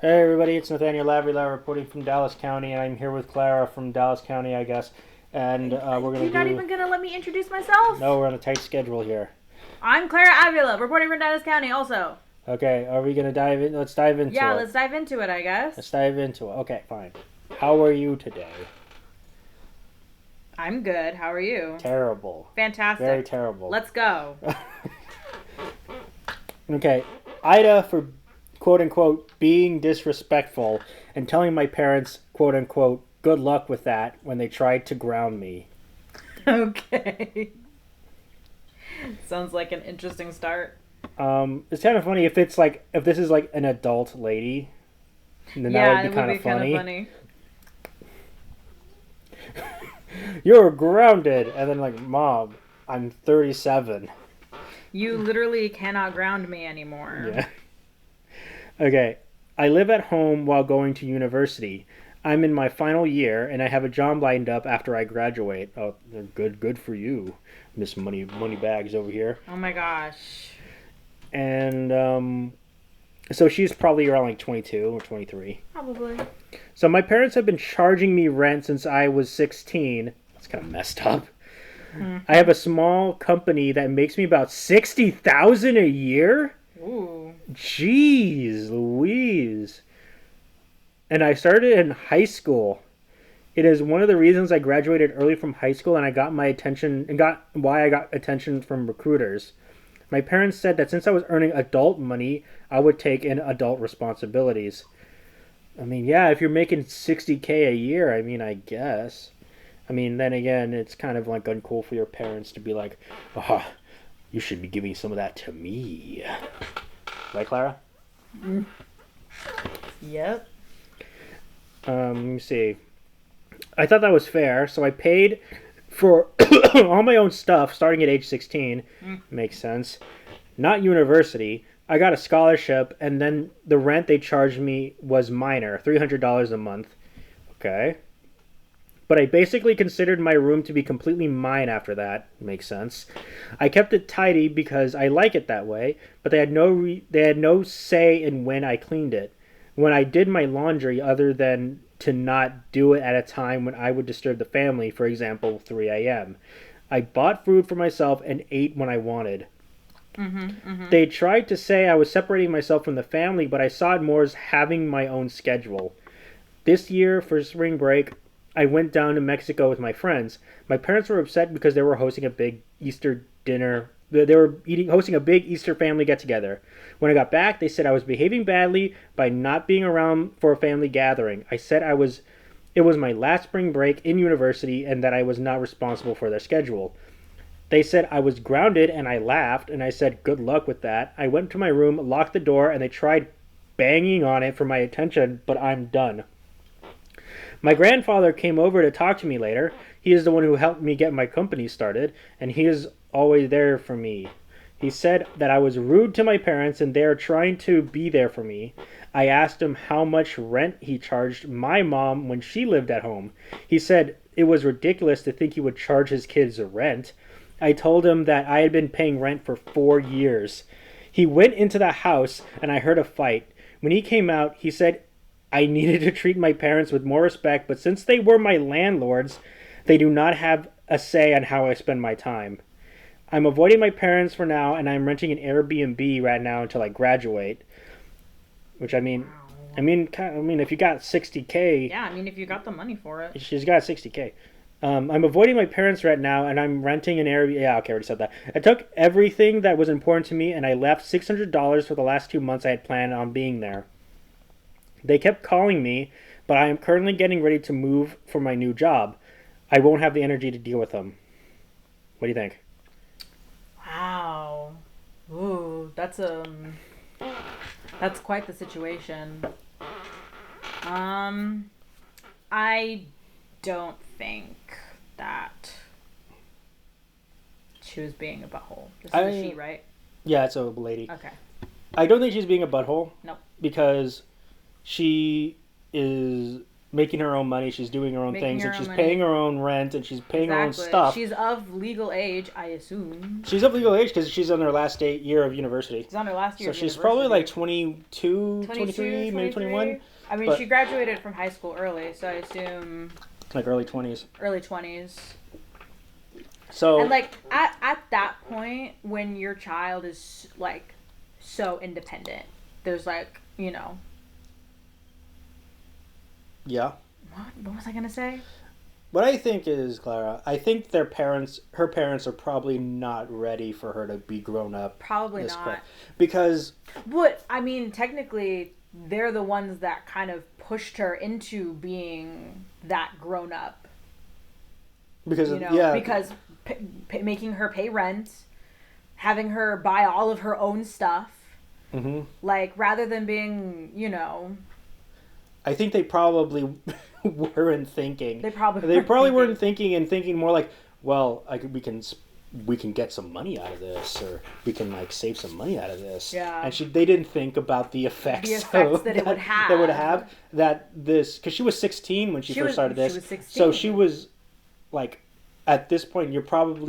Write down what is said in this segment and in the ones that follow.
Hey everybody, it's Nathaniel and Clara reporting from Dallas County, and I'm here with Clara from Dallas County, I guess. And we're gonna You're not do. even gonna let me introduce myself? No, we're on a tight schedule here. I'm Clara Avila, reporting from Dallas County also. Okay, are we gonna dive in? Let's dive into Yeah, it. let's dive into it, I Let's guess. dive into it. Okay, fine. How are you today? I'm good. How are you? Terrible. Fantastic. Very terrible. Let's go. Okay, AITA for quote unquote being disrespectful and telling my parents quote unquote good luck with that when they tried to ground me. Okay. Sounds like an interesting start. It's kind of funny if it's like if this is like an adult lady, then that Yeah, would it be would kind be of kind of funny. funny. You're grounded, and then like, Mom, I'm 37. You literally cannot ground me anymore. Yeah. Okay. I live at home while going to university. I'm in my final year, and I have a job lined up after I graduate. Oh, good for you, Miss Money Bags over here. Oh my gosh. And so she's probably around like 22 or 23. Probably. So my parents have been charging me rent since I was 16. That's kind of messed up. I have a small company that makes me about 60,000 a year. Ooh. Jeez, Louise. And I started in high school. It is one of the reasons I graduated early from high school and I got my attention and got why I got attention from recruiters. My parents said that since I was earning adult money, I would take in adult responsibilities. I mean, yeah, if you're making 60K a year, I mean, I guess. I mean, then again, it's kind of like uncool for your parents to be like, "Oh, you should be giving some of that to me." Right, Clara? Yep. Let me see. I thought that was fair, so I paid for all my own stuff starting at age 16. Makes sense. Not university. I got a scholarship, and then the rent they charged me was minor, $300 a month. Okay. But I basically considered my room to be completely mine after that. Makes sense. I kept it tidy because I like it that way, but they had no say in when I cleaned it. When I did my laundry, other than to not do it at a time when I would disturb the family, for example, 3 a.m. I bought food for myself and ate when I wanted. They tried to say I was separating myself from the family, but I saw it more as having my own schedule. This year, for spring break, I went down to Mexico with my friends. My parents were upset because they were hosting a big Easter dinner. They were hosting a big Easter family get together. When I got back, they said I was behaving badly by not being around for a family gathering. I said it was my last spring break in university and that I was not responsible for their schedule. They said I was grounded and I laughed and I said good luck with that. I went to my room, locked the door, and they tried banging on it for my attention, but I'm done. My grandfather came over to talk to me later. He is the one who helped me get my company started, and he is always there for me. He said that I was rude to my parents and they are trying to be there for me. I asked him how much rent he charged my mom when she lived at home. He said it was ridiculous to think he would charge his kids rent. I told him that I had been paying rent for 4 years. He went into the house and I heard a fight. When he came out, he said I needed to treat my parents with more respect, but since they were my landlords, they do not have a say on how I spend my time. I'm avoiding my parents for now, and I'm renting an Airbnb right now until I graduate. Which Wow. if you got 60K, Yeah, I mean, if you got the money for it. she's got 60K. I'm avoiding my parents right now, and I'm renting an Airbnb. Yeah, okay, I already said that. I took everything that was important to me, and I left $600 for the last 2 months I had planned on being there. They kept calling me, but I am currently getting ready to move for my new job. I won't have the energy to deal with them. What do you think? Wow. Ooh, that's quite the situation. Um, I don't think that she was being a butthole. This is a she, right? Yeah, it's a lady. Okay. I don't think she's being a butthole Nope. because she is making her own money. She's doing her own Making things, her and she's own money. paying her own rent, and she's paying her own stuff. She's of legal age, I assume. She's of legal age because she's on her last year of university. She's on her last year So of she's university. probably like 22, 23, maybe 21. I mean, she graduated from high school early, so I assume... Like early 20s. Early 20s. So... And, like, at that point, when your child is, like, so independent, there's, like, you know... Yeah. What was I going to say? What I think is, Clara, I think her parents are probably not ready for her to be grown up. Probably not. Quick. Because... But, I mean, technically, they're the ones that kind of pushed her into being that grown up. Because, you know, yeah. Because making her pay rent, having her buy all of her own stuff, mm-hmm. like, rather than being, you know... I think they probably weren't thinking. They probably weren't thinking and thinking more like, well, we can get some money out of this, or we can like save some money out of this. Yeah. And they didn't think about the effects that it would have. That would have because she was 16 when she first started this. She was 16. So she was like, at this point,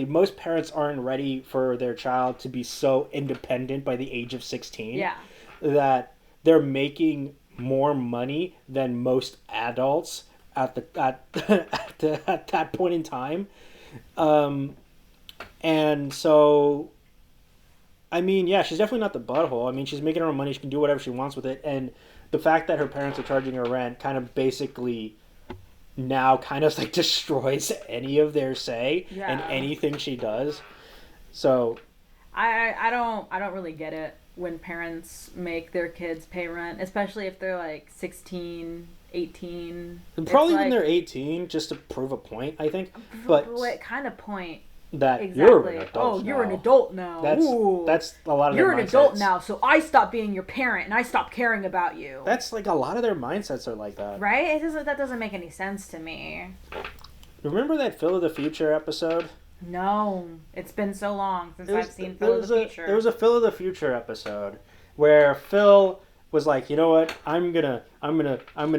most parents aren't ready for their child to be so independent by the age of 16. Yeah. That they're making more money than most adults at that point in time, and so I mean, yeah, she's definitely not the butthole. I mean, she's making her own money, she can do whatever she wants with it, and the fact that her parents are charging her rent kind of basically now kind of like destroys any of their say in anything she does. So I don't really get it when parents make their kids pay rent, especially if they're like 16, 18. Probably when they're 18, just to prove a point, I think. But what kind of point? That exactly. You're an adult now. You're an adult now. That's a lot of You're their mindsets. You're an adult now, so I stop being your parent and I stop caring about you. That's like a lot of their mindsets are like that. Right? That doesn't make any sense to me. Remember that Phil of the Future episode? No, it's been so long since I've seen Phil of the Future. There was a Phil of the Future episode where Phil was like, you know what? I'm gonna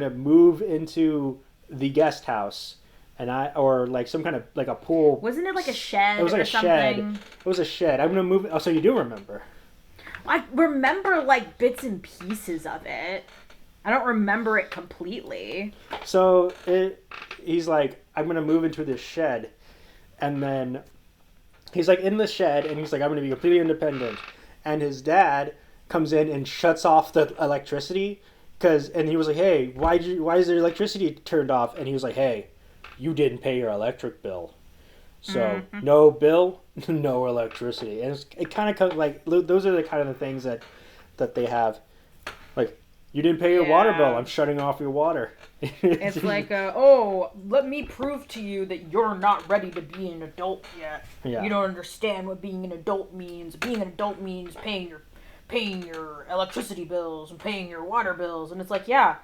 move into the guest house, or like some kind of like a pool. Wasn't it like a shed? It was like a something? shed. It was a shed. I'm gonna move. Oh, so you do remember? I remember like bits and pieces of it. I don't remember it completely. So he's like, I'm gonna move into this shed. And then he's like in the shed, and he's like, I'm going to be completely independent. And his dad comes in and shuts off the electricity, and he was like, hey, why is the electricity turned off? And he was like, hey, you didn't pay your electric bill. So no bill, no electricity. And it kind of comes like, those are the kind of the things that they have. Like, you didn't pay your water bill, I'm shutting off your water. It's like, let me prove to you that you're not ready to be an adult yet. Yeah. You don't understand what being an adult means. Being an adult means paying your electricity bills and paying your water bills. And it's like, yeah,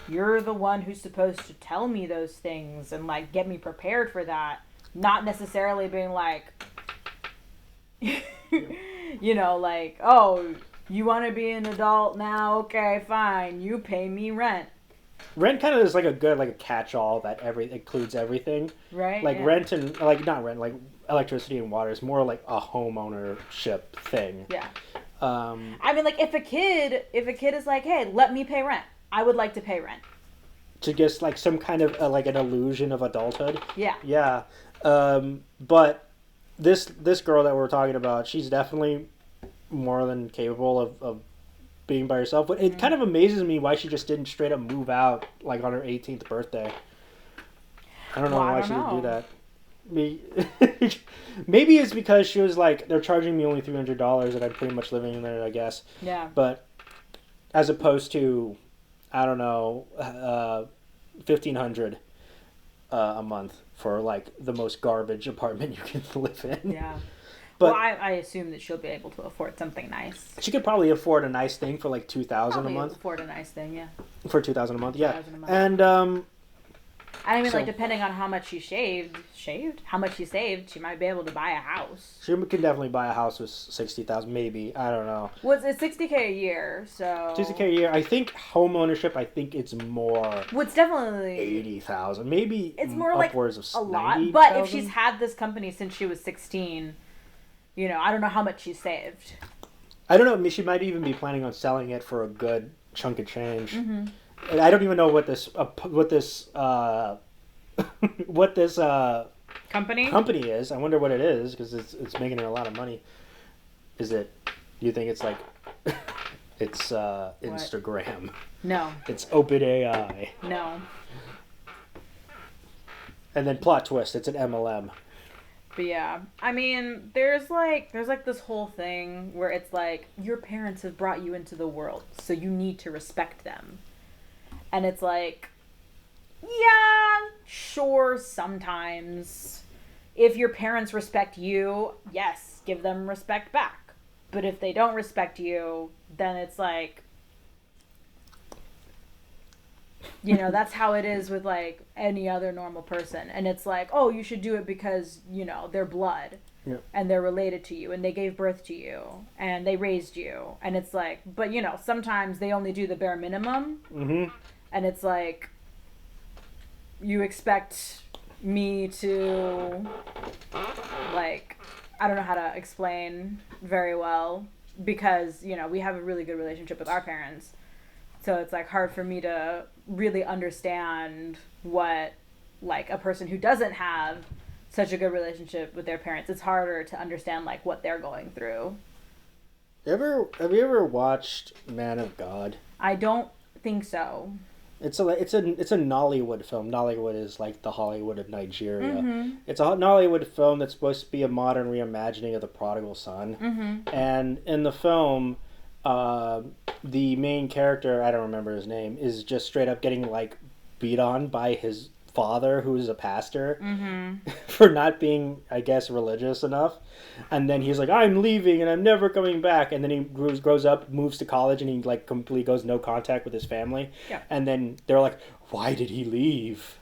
you're the one who's supposed to tell me those things and like get me prepared for that. Not necessarily being like, you know, like, oh, you want to be an adult now? Okay, fine. You pay me rent. Rent kind of is like a good, like a catch-all that includes everything. Right. Like rent and, like, not rent, like electricity and water is more like a home ownership thing. Yeah. I mean, like, if a kid is like, hey, let me pay rent, I would like to pay rent. To just, like, some kind of, like, an illusion of adulthood. Yeah. Yeah. But this girl that we're talking about, she's definitely more than capable of being by herself. But it kind of amazes me why she just didn't straight up move out, like, on her 18th birthday. I don't know why she didn't do that. Maybe it's because she was like, they're charging me only $300 and I'm pretty much living in there, I guess. Yeah. But as opposed to, I don't know, $1,500 a month for like the most garbage apartment you can live in. Yeah. But well, I assume that she'll be able to afford something nice. She could probably afford a nice thing for like $2,000 a month. Afford a nice thing, yeah. For $2,000 a month, yeah. $2,000 a month. And I mean, So- like, depending on how much she how much she saved, she might be able to buy a house. She can definitely buy a house with 60,000, maybe. I don't know. Well, it's $60K a year, so 60K a year. I think home ownership. I think it's more. well, it's definitely 80,000, maybe. it's more like upwards of a lot. 90,000. But if she's had this company since she was 16, you know, I don't know how much she saved. I don't know. She might even be planning on selling it for a good chunk of change. Mm-hmm. And I don't even know what this what this company is. I wonder what it is because it's making her a lot of money. Is it? Do you think it's like it's Instagram? No. It's OpenAI. No. And then plot twist. It's an MLM. But yeah, I mean, there's like this whole thing where it's like your parents have brought you into the world, so you need to respect them. And it's like, yeah, sure, sometimes. If your parents respect you, yes, give them respect back. But if they don't respect you, then it's like, you know, that's how it is with like any other normal person. And it's like, oh, you should do it because, you know, they're blood. Yeah. And they're related to you and they gave birth to you and they raised you. And it's like, but you know, sometimes they only do the bare minimum. Mm-hmm. And it's like, you expect me to, like, I don't know how to explain very well because, you know, we have a really good relationship with our parents. So it's like hard for me to really understand what, like, a person who doesn't have such a good relationship with their parents, it's harder to understand, like, what they're going through. Have you ever watched Man of God? I don't think so. It's a Nollywood film. Nollywood is like the Hollywood of Nigeria. Mm-hmm. It's a Nollywood film that's supposed to be a modern reimagining of The Prodigal Son. Mm-hmm. And in the film, the main character, I don't remember his name, is just straight up getting like beat on by his father, who is a pastor, Mm-hmm. for not being, I guess, religious enough. And then he's like, I'm leaving and I'm never coming back. And then he grows up, moves to college, and he like completely goes no contact with his family. Yeah. And then they're like, why did he leave?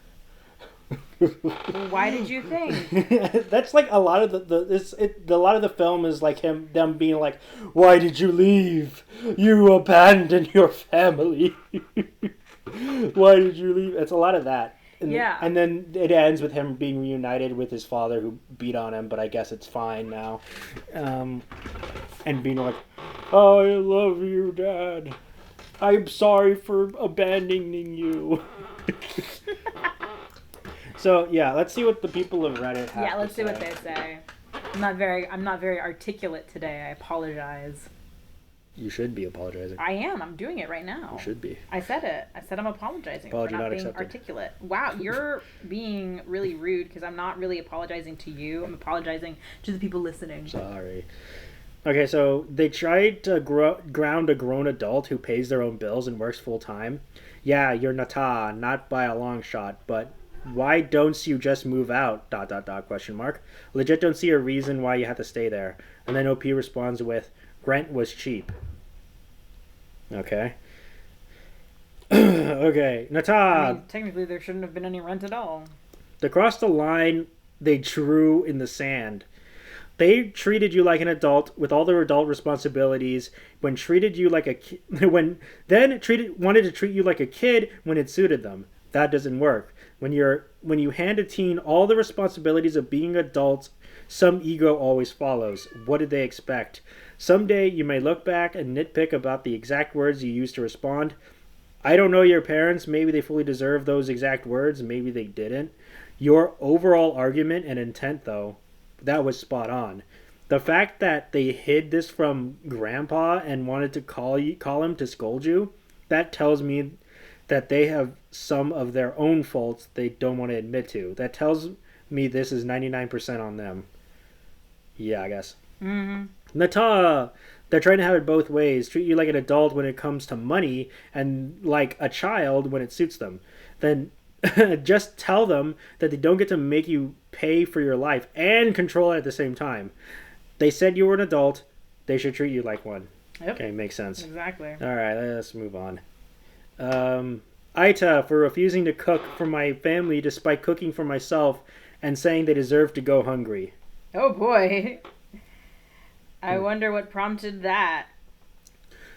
Why did you think? That's like a lot of a lot of the film is like them being like, why did you leave? You abandoned your family. Why did you leave? It's a lot of that. Yeah. And then it ends with him being reunited with his father who beat on him, but I guess it's fine now. And being like, oh, I love you, Dad. I'm sorry for abandoning you. So, yeah, let's see what the people of Reddit have Yeah, let's to see say. what they say. I'm not very articulate today. I apologize. You should be apologizing. I am. I'm doing it right now. You should be. I said it. I said I'm apologizing Apology for not not being accepted. articulate. Wow, you're being really rude because I'm not really apologizing to you. I'm apologizing to the people listening. Sorry. Okay, so they tried to ground a grown adult who pays their own bills and works full time. Yeah, you're Nata, not by a long shot, but why don't you just move out? ... Question mark. Legit don't see a reason why you have to stay there. And then OP responds with, rent was cheap. Okay. Okay, Nata. I mean, technically, there shouldn't have been any rent at all. They crossed the line they drew in the sand. They treated you like an adult with all their adult responsibilities when treated you like a wanted to treat you like a kid when it suited them. That doesn't work. When you hand a teen all the responsibilities of being adults, some ego always follows. What did they expect? Someday you may look back and nitpick about the exact words you used to respond. I don't know your parents. Maybe they fully deserve those exact words. Maybe they didn't. Your overall argument and intent, though, that was spot on. The fact that they hid this from Grandpa and wanted to call him to scold you, that tells me that they have some of their own faults they don't want to admit to. That tells me this is 99% on them. Yeah, I guess. Mm-hmm. Nata! They're trying to have it both ways. Treat you like an adult when it comes to money and like a child when it suits them. Then just tell them that they don't get to make you pay for your life and control it at the same time. They said you were an adult. They should treat you like one. Yep. Okay, makes sense. Exactly. All right, let's move on. AITA for refusing to cook for my family despite cooking for myself and saying they deserve to go hungry. Oh boy. I wonder what prompted that.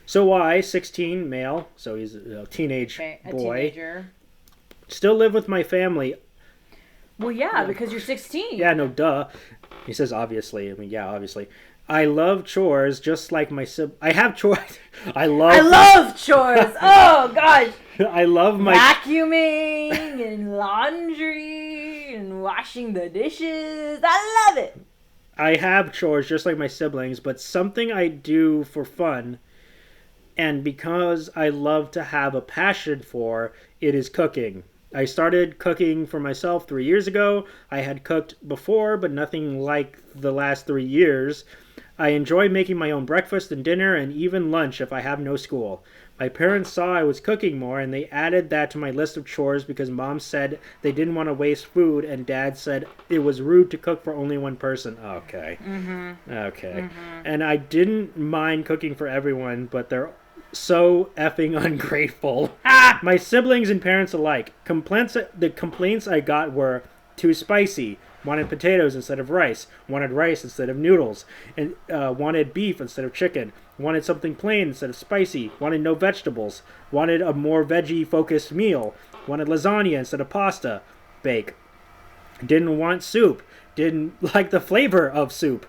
So I, 16, male, so he's a teenage Okay, a boy, teenager. still live with my family. Well, yeah, because you're 16. Yeah, no, duh. He says obviously. I mean, yeah, obviously. I love chores just like my I have chores. I love chores. Oh gosh. I love my vacuuming and laundry and washing the dishes. I love it. I have chores just like my siblings, but something I do for fun and because I love to have a passion for it is cooking. I started cooking for myself 3 years ago. I had cooked before, but nothing like the last 3 years. I enjoy making my own breakfast and dinner and even lunch if I have no school. My parents saw I was cooking more and they added that to my list of chores because mom said they didn't want to waste food and dad said it was rude to cook for only one person. Okay. Okay. And I didn't mind cooking for everyone, but they're so effing ungrateful. My siblings and parents alike. The complaints I got were too spicy, wanted potatoes instead of rice, wanted rice instead of noodles, and wanted beef instead of chicken, wanted something plain instead of spicy, wanted no vegetables, wanted a more veggie-focused meal, wanted lasagna instead of pasta, bake. Didn't want soup, didn't like the flavor of soup,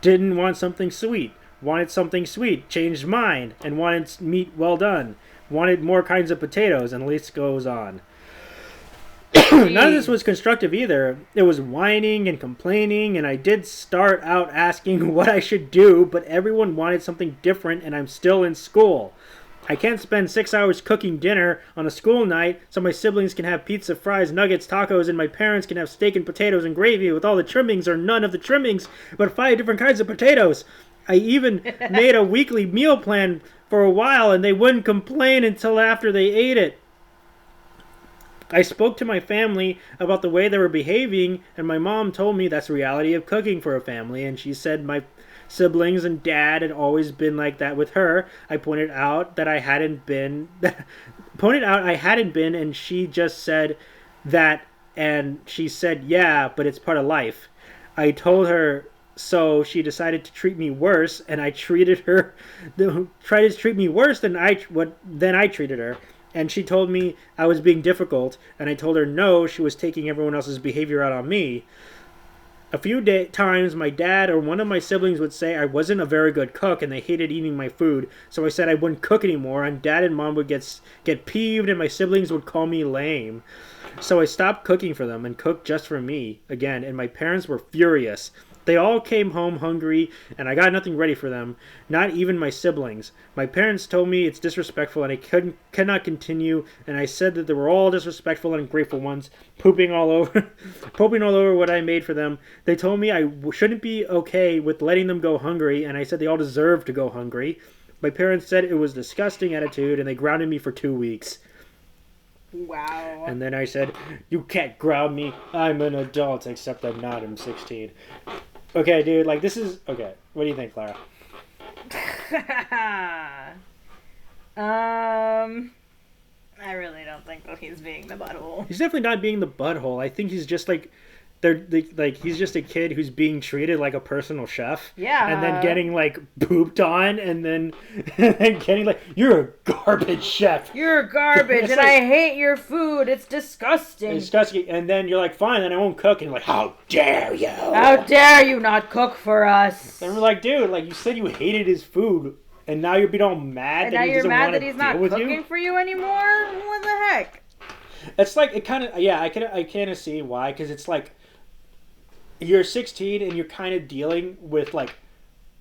didn't want something sweet, wanted something sweet, changed mind, and wanted meat well done, wanted more kinds of potatoes, and the list goes on. None of this was constructive either. It was whining and complaining, and I did start out asking what I should do, but everyone wanted something different, and I'm still in school. I can't spend 6 hours cooking dinner on a school night so my siblings can have pizza, fries, nuggets, tacos, and my parents can have steak and potatoes and gravy with all the trimmings or none of the trimmings, but 5 different kinds of potatoes. I even made a weekly meal plan for a while, and they wouldn't complain until after they ate it. I spoke to my family about the way they were behaving, and my mom told me that's the reality of cooking for a family, and she said my siblings and dad had always been like that with her. I pointed out that I hadn't been, and she just said that, and she said, yeah, but it's part of life. I told her, so she decided to treat me worse, and I tried to treat me worse than I treated her. And she told me I was being difficult, and I told her no, she was taking everyone else's behavior out on me. A few times my dad or one of my siblings would say I wasn't a very good cook and they hated eating my food, so I said I wouldn't cook anymore, and dad and mom would get peeved and my siblings would call me lame. So I stopped cooking for them and cooked just for me again, and my parents were furious. They all came home hungry, and I got nothing ready for them, not even my siblings. My parents told me it's disrespectful and I cannot continue, and I said that they were all disrespectful and ungrateful ones, pooping all over what I made for them. They told me I shouldn't be okay with letting them go hungry, and I said they all deserve to go hungry. My parents said it was a disgusting attitude, and they grounded me for 2 weeks. Wow. And then I said, you can't ground me. I'm an adult, except I'm not. I'm 16. Okay, dude, like, this is... Okay, what do you think, Clara? I really don't think that he's being the butthole. He's definitely not being the butthole. I think he's just, like... he's just a kid who's being treated like a personal chef. Yeah. And then getting, like, pooped on, and then getting, like, you're a garbage chef. You're garbage, and like, I hate your food. It's disgusting. It's disgusting. And then you're like, fine, then I won't cook. And you're like, how dare you? How dare you not cook for us? And we're like, dude, like, you said you hated his food, and now you're being all mad that he doesn't want to deal with you? And now you're mad that he's not cooking for you anymore? What the heck? It's like, it kind of, yeah, I kind of see why, because it's like, you're 16 and you're kind of dealing with like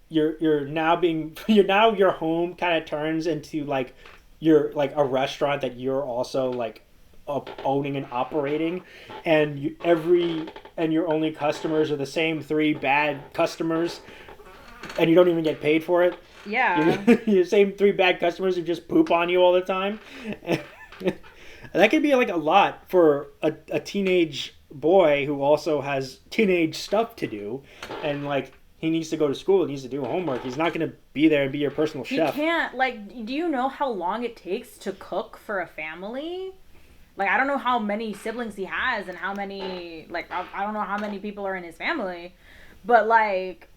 your home kind of turns into like you're like a restaurant that you're also like owning and operating, and your only customers are the same 3 bad customers, and you don't even get paid for it. Yeah. You're the same 3 bad customers who just poop on you all the time. That could be like a lot for a teenage boy who also has teenage stuff to do, and like he needs to go to school, he needs to do homework. He's not going to be there and be your personal chef. He can't, like, do you know how long it takes to cook for a family? Like, I don't know how many siblings he has and how many, like, I don't know how many people are in his family. But, like,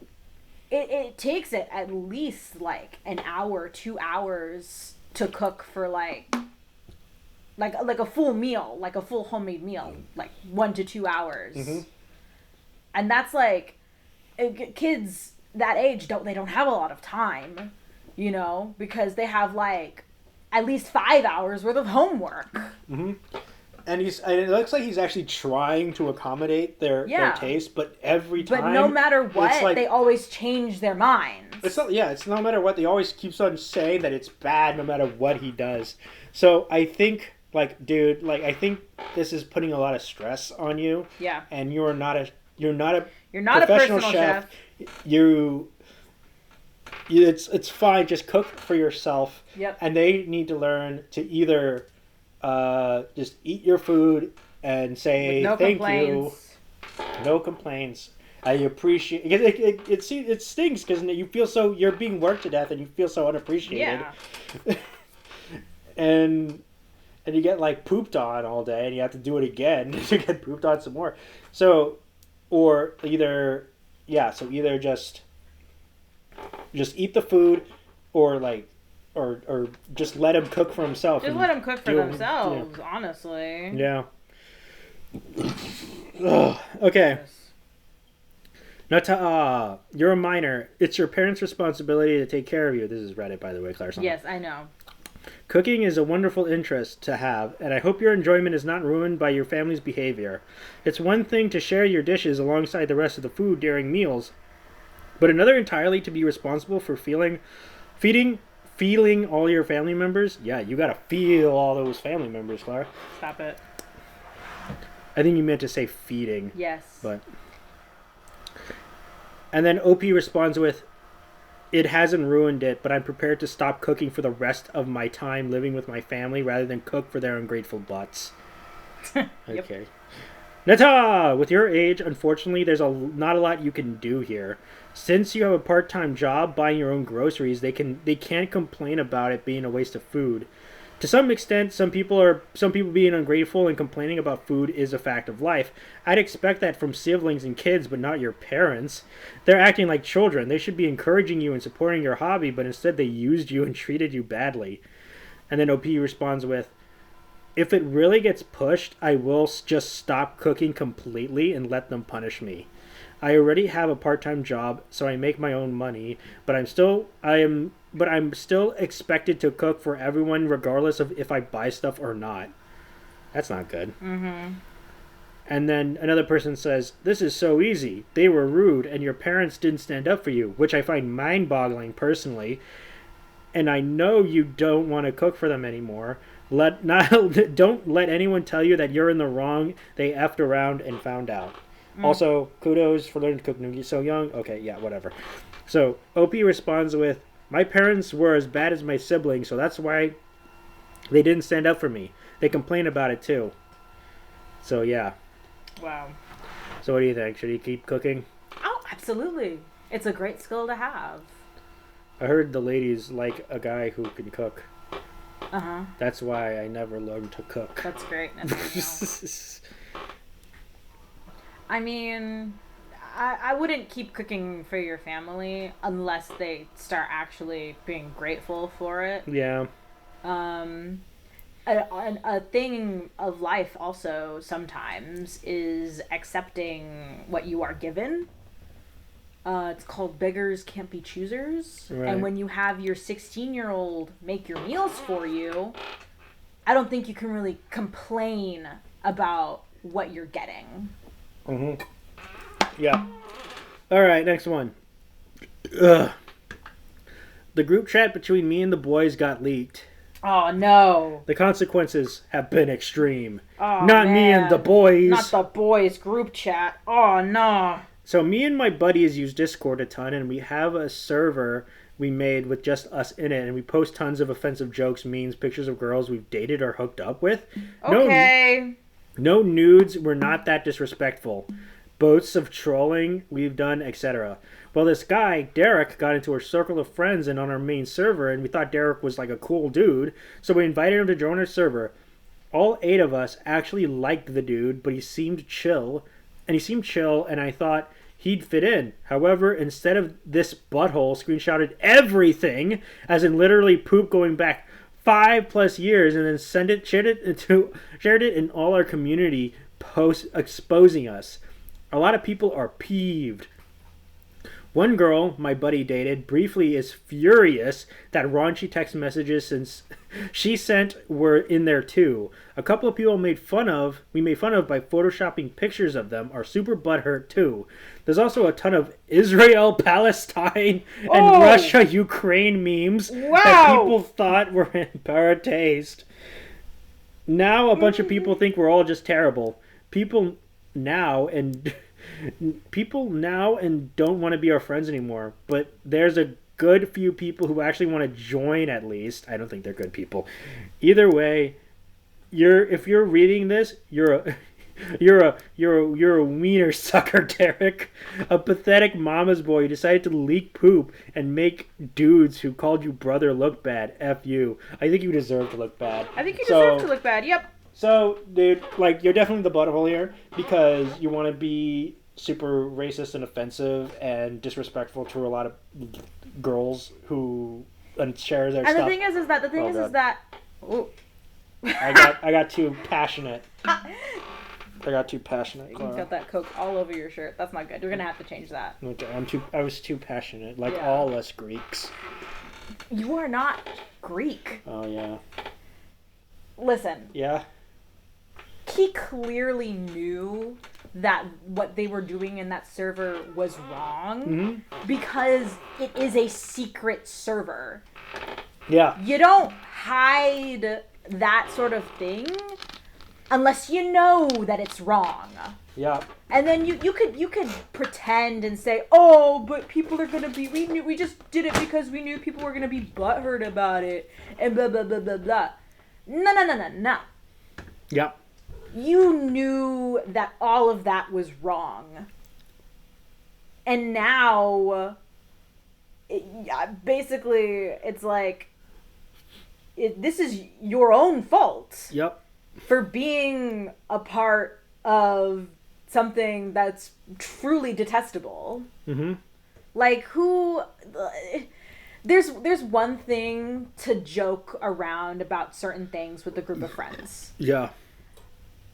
it takes it at least, like, an hour, 2 hours to cook for, like a full meal, like a full homemade meal, like 1 to 2 hours. Mm-hmm. And that's, like, kids that age don't have a lot of time, you know, because they have, like, at least 5 hours worth of homework. Mm-hmm. And it looks like he's actually trying to accommodate their taste, but every time. But no matter what, like, they always change their minds. It's no matter what. They always keeps on saying that it's bad no matter what he does. So I think, like, dude, like, I think this is putting a lot of stress on you. Yeah. And you're not a professional personal chef. It's fine. Just cook for yourself. Yep. And they need to learn to either just eat your food and say thank you. No complaints. I appreciate it stings because you feel you're being worked to death and you feel so unappreciated. Yeah. and you get, like, pooped on all day and you have to do it again to get pooped on some more. So either just eat the food or, like, or just let him cook for himself. Just let them cook for themselves, honestly. Yeah. Ugh, okay. You're a minor. It's your parents' responsibility to take care of you. This is Reddit, by the way, Clara. Yes, I know. Cooking is a wonderful interest to have, and I hope your enjoyment is not ruined by your family's behavior. It's one thing to share your dishes alongside the rest of the food during meals, but another entirely to be responsible for feeding all your family members. Yeah, you gotta feel all those family members, Clara. Stop it. I think you meant to say feeding. Yes. But. And then OP responds with, "It hasn't ruined it, but I'm prepared to stop cooking for the rest of my time living with my family rather than cook for their ungrateful butts." Okay. Yep. Nata! With your age, unfortunately, there's not a lot you can do here. Since you have a part-time job buying your own groceries, they can't complain about it being a waste of food. To some extent, some people being ungrateful and complaining about food is a fact of life. I'd expect that from siblings and kids, but not your parents. They're acting like children. They should be encouraging you and supporting your hobby, but instead they used you and treated you badly. And then OP responds with, "If it really gets pushed, I will just stop cooking completely and let them punish me. I already have a part-time job, so I make my own money, but I'm still expected to cook for everyone regardless of if I buy stuff or not." That's not good. Mm-hmm. And then another person says, "This is so easy. They were rude and your parents didn't stand up for you," which I find mind-boggling personally. "And I know you don't want to cook for them anymore. Don't let anyone tell you that you're in the wrong. They effed around and found out." Also, kudos for learning to cook noogie so young. Okay, yeah, whatever. So, OP responds with, "My parents were as bad as my siblings, so that's why they didn't stand up for me. They complain about it too." So, yeah. Wow. So, what do you think? Should he keep cooking? Oh, absolutely. It's a great skill to have. I heard the ladies like a guy who can cook. Uh-huh. That's why I never learned to cook. That's great. I mean, I wouldn't keep cooking for your family unless they start actually being grateful for it. Yeah. A thing of life also sometimes is accepting what you are given. It's called beggars can't be choosers. Right. And when you have your 16-year-old make your meals for you, I don't think you can really complain about what you're getting. Mm-hmm. Yeah. All right, next one. Ugh. The group chat between me and the boys got leaked. Oh, no. The consequences have been extreme. Oh, Not man. me and the boys. Not the boys group chat. Oh, no. So me and my buddies use Discord a ton, and we have a server we made with just us in it, and we post tons of offensive jokes, memes, pictures of girls we've dated or hooked up with. Okay. No nudes. We're not that disrespectful. Boasts of trolling we've done, etc. Well, this guy, Derek, got into our circle of friends and on our main server, and we thought Derek was like a cool dude, so we invited him to join our server. all 8 of us actually liked the dude, but he seemed chill. And I thought he'd fit in. However, instead of this butthole screenshotted everything, as in literally poop going back 5+ years, and then shared it in all our community posts exposing us. A lot of people are peeved. One girl my buddy dated briefly is furious that raunchy text messages since she sent were in there too. A couple of people we made fun of by photoshopping pictures of them are super butthurt too. There's also a ton of Israel, Palestine, and Russia, Ukraine memes that people thought were in poor taste. Now a bunch of people think we're all just terrible. People now and don't want to be our friends anymore, but there's a good few people who actually want to join at least. I don't think they're good people. Either way, if you're reading this, you're a wiener sucker, Derek. A pathetic mama's boy who decided to leak poop and make dudes who called you brother look bad. F you. I think you deserve to look bad. I think you deserve to look bad. Yep. So, dude, like, you're definitely the butthole here because you want to be super racist and offensive and disrespectful to a lot of girls who share their stuff. And the thing is that ooh. I got too passionate. Clara. You got that Coke all over your shirt. That's not good. You're gonna have to change that. Okay, I was too passionate, like all us Greeks. You are not Greek. Oh yeah. Listen. Yeah. He clearly knew that what they were doing in that server was wrong because it is a secret server. Yeah. You don't hide that sort of thing unless you know that it's wrong. Yeah. And then you could pretend and say, "Oh, but people are gonna be. We just did it because we knew people were gonna be butthurt about it and blah blah blah blah blah." No. Yep. You knew that all of that was wrong. And now, basically, it's like, this is your own fault. Yep. For being a part of something that's truly detestable. Mm-hmm. Like, There's one thing to joke around about certain things with a group of friends. Yeah.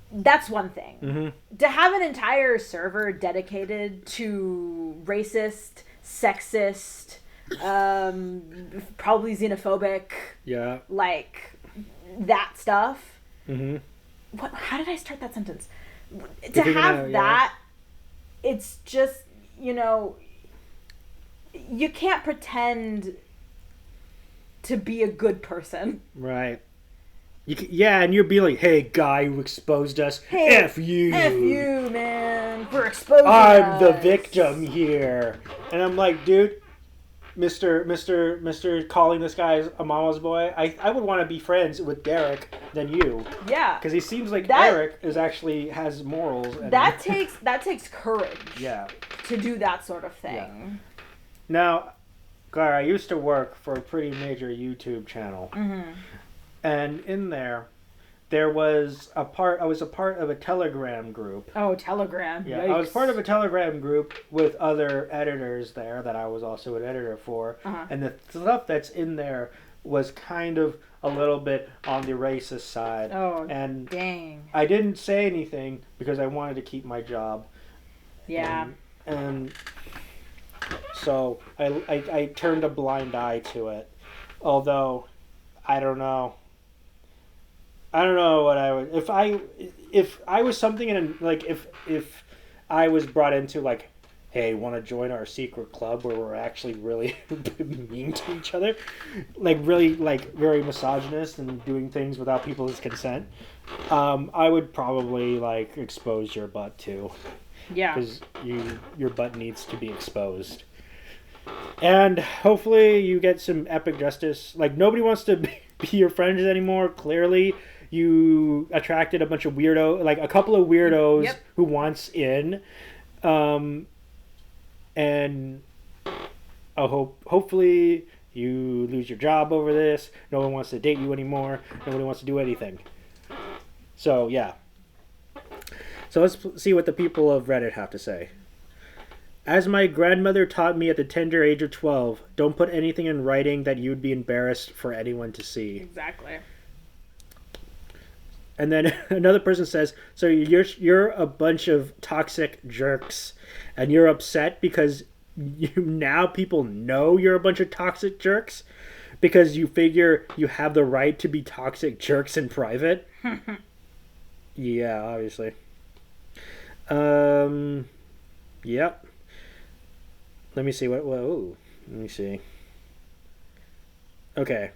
That's one thing. Mm-hmm. To have an entire server dedicated to racist, sexist, probably xenophobic, like that stuff. Mm-hmm. How did I start that sentence? To have that, it's just, you can't pretend to be a good person. Right. And you'd be like, "Hey, guy who exposed us, F you. F you, man, for exposing I'm the victim here." And I'm like, dude, Mr. calling this guy a mama's boy, I would want to be friends with Derek than you. Yeah. Because he seems like Derek has morals. And that takes courage. Yeah. To do that sort of thing. Yeah. Now, Clara, I used to work for a pretty major YouTube channel. Mm-hmm. And in there was I was a part of a Telegram group. Oh, Telegram. Yeah, Yikes. I was part of a Telegram group with other editors there that I was also an editor for. Uh-huh. And the stuff that's in there was kind of a little bit on the racist side. Oh, and dang. I didn't say anything because I wanted to keep my job. Yeah. And so I turned a blind eye to it. Although, I don't know what I would if I was something in like if I was brought into like, hey, want to join our secret club where we're actually really mean to each other, like really like very misogynist and doing things without people's consent, I would probably like expose your butt too. Yeah. Because your butt needs to be exposed. And hopefully you get some epic justice. Like, nobody wants to be your friends anymore. Clearly, you attracted a bunch of a couple of weirdos who wants in. And hopefully you lose your job over this. No one wants to date you anymore. Nobody wants to do anything. So, yeah. So let's see what the people of Reddit have to say. As my grandmother taught me at the tender age of 12, don't put anything in writing that you'd be embarrassed for anyone to see. Exactly. And then another person says, so you're a bunch of toxic jerks, and you're upset because now people know you're a bunch of toxic jerks because you figure you have the right to be toxic jerks in private. Yeah, obviously. Yep. Let me see what. Whoa. Let me see. Okay.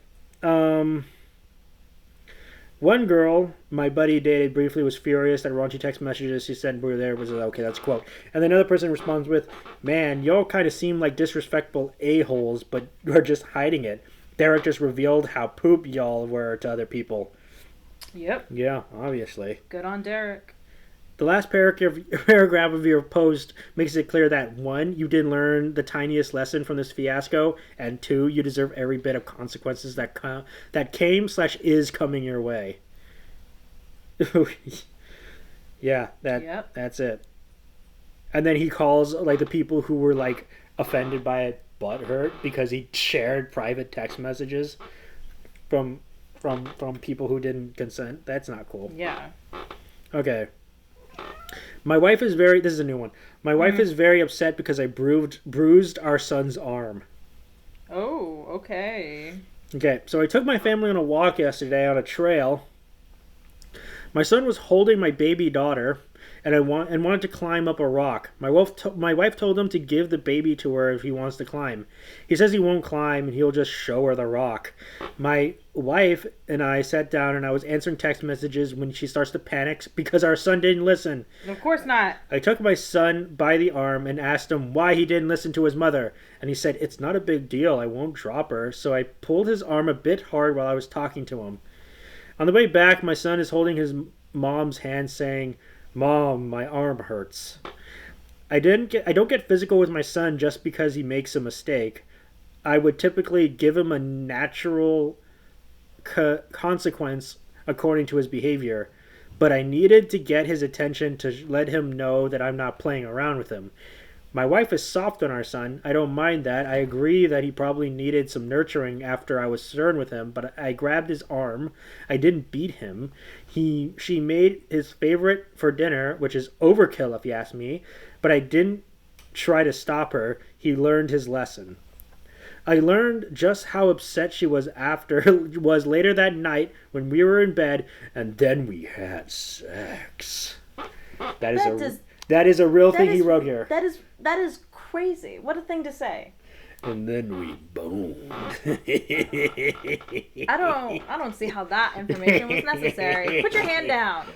One girl my buddy dated briefly was furious that raunchy text messages she sent were there. Was okay, that's a quote. And then another person responds with, "Man, y'all kind of seem like disrespectful a-holes, but you're just hiding it. Derek just revealed how poop y'all were to other people." Yep. Yeah, obviously. Good on Derek. The last paragraph of your post makes it clear that 1, you didn't learn the tiniest lesson from this fiasco, and 2, you deserve every bit of consequences that came/is coming your way. Yeah, that's it. And then he calls like the people who were like offended by it butthurt because he shared private text messages from people who didn't consent. That's not cool. Yeah. Okay. My wife is very... This is a new one. My wife is very upset because I bruised our son's arm. Oh, okay. Okay, so I took my family on a walk yesterday on a trail. My son was holding my baby daughter, and wanted to climb up a rock. My wife told him to give the baby to her if he wants to climb. He says he won't climb, and he'll just show her the rock. My wife and I sat down, and I was answering text messages when she starts to panic because our son didn't listen. Of course not. I took my son by the arm and asked him why he didn't listen to his mother, and he said, "It's not a big deal, I won't drop her." So I pulled his arm a bit hard while I was talking to him. On the way back, my son is holding his mom's hand saying, "Mom, my arm hurts." I don't get physical with my son just because he makes a mistake. I would typically give him a natural consequence according to his behavior, but I needed to get his attention to let him know that I'm not playing around with him. My wife is soft on our son. I don't mind that. I agree that he probably needed some nurturing after I was stern with him, but I grabbed his arm. I didn't beat him. She made his favorite for dinner, which is overkill if you ask me, but I didn't try to stop her. He learned his lesson. I learned just how upset she was later that night when we were in bed, and then we had sex. That is a real thing he wrote here. That is crazy. What a thing to say. And then we boned. I don't see how that information was necessary. Put your hand down.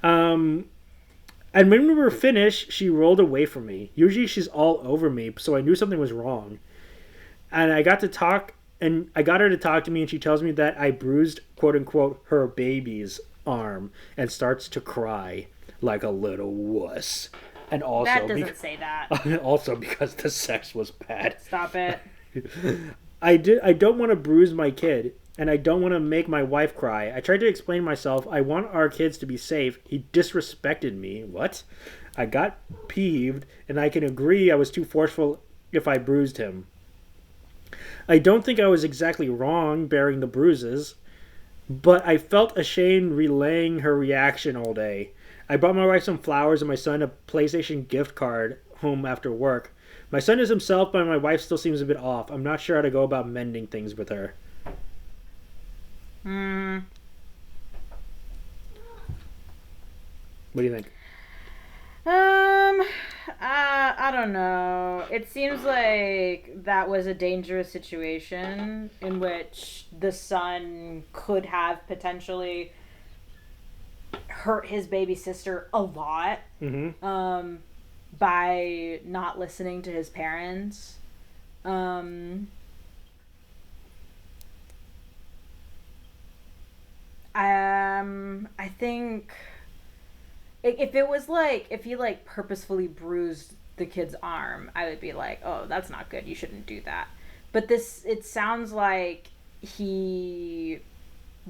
And when we were finished, she rolled away from me. Usually she's all over me, so I knew something was wrong. And I got her to talk to me, and she tells me that I bruised, quote unquote, her baby's arm, and starts to cry like a little wuss. And also that doesn't say that. Also because the sex was bad. Stop it. I don't want to bruise my kid, and I don't want to make my wife cry. I tried to explain myself. I want our kids to be safe. He disrespected me. What? I got peeved, and I can agree I was too forceful if I bruised him. I don't think I was exactly wrong bearing the bruises, but I felt ashamed relaying her reaction all day. I brought my wife some flowers and my son a PlayStation gift card home after work. My son is himself, but my wife still seems a bit off. I'm not sure how to go about mending things with her. What do you think? I don't know. It seems like that was a dangerous situation in which the son could have potentially hurt his baby sister a lot. By not listening to his parents. I think if he like purposefully bruised the kid's arm, I would be like, oh, that's not good. You shouldn't do that. But it sounds like he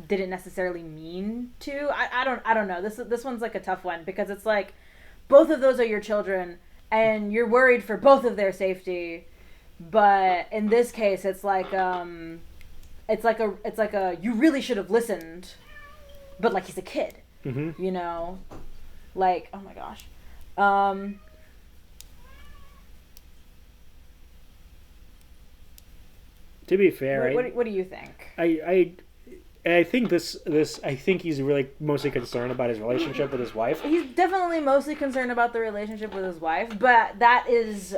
didn't necessarily mean to. I don't know. This one's like a tough one because it's like both of those are your children and you're worried for both of their safety. But in this case, it's like it's like a you really should have listened, but like he's a kid, you know, like oh my gosh, to be fair, what do you think? I think I think he's really mostly concerned about his relationship with his wife. He's definitely mostly concerned about the relationship with his wife, but that is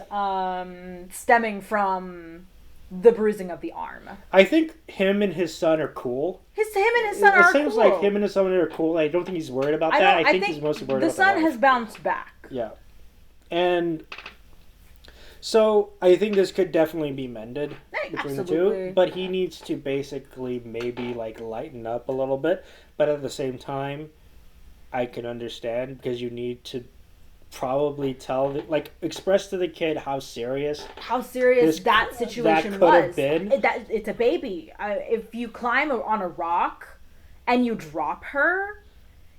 stemming from the bruising of the arm. I think him and his son are cool. Him and his son are cool. It seems like him and his son are cool. I don't think he's worried about that. I think he's mostly worried about the son wife. has bounced back. Yeah. And so I think this could definitely be mended between the two. But he needs to basically maybe like lighten up a little bit. But at the same time, I can understand because you need to probably express to the kid how serious that situation could have been. It's a baby. If you climb on a rock and you drop her,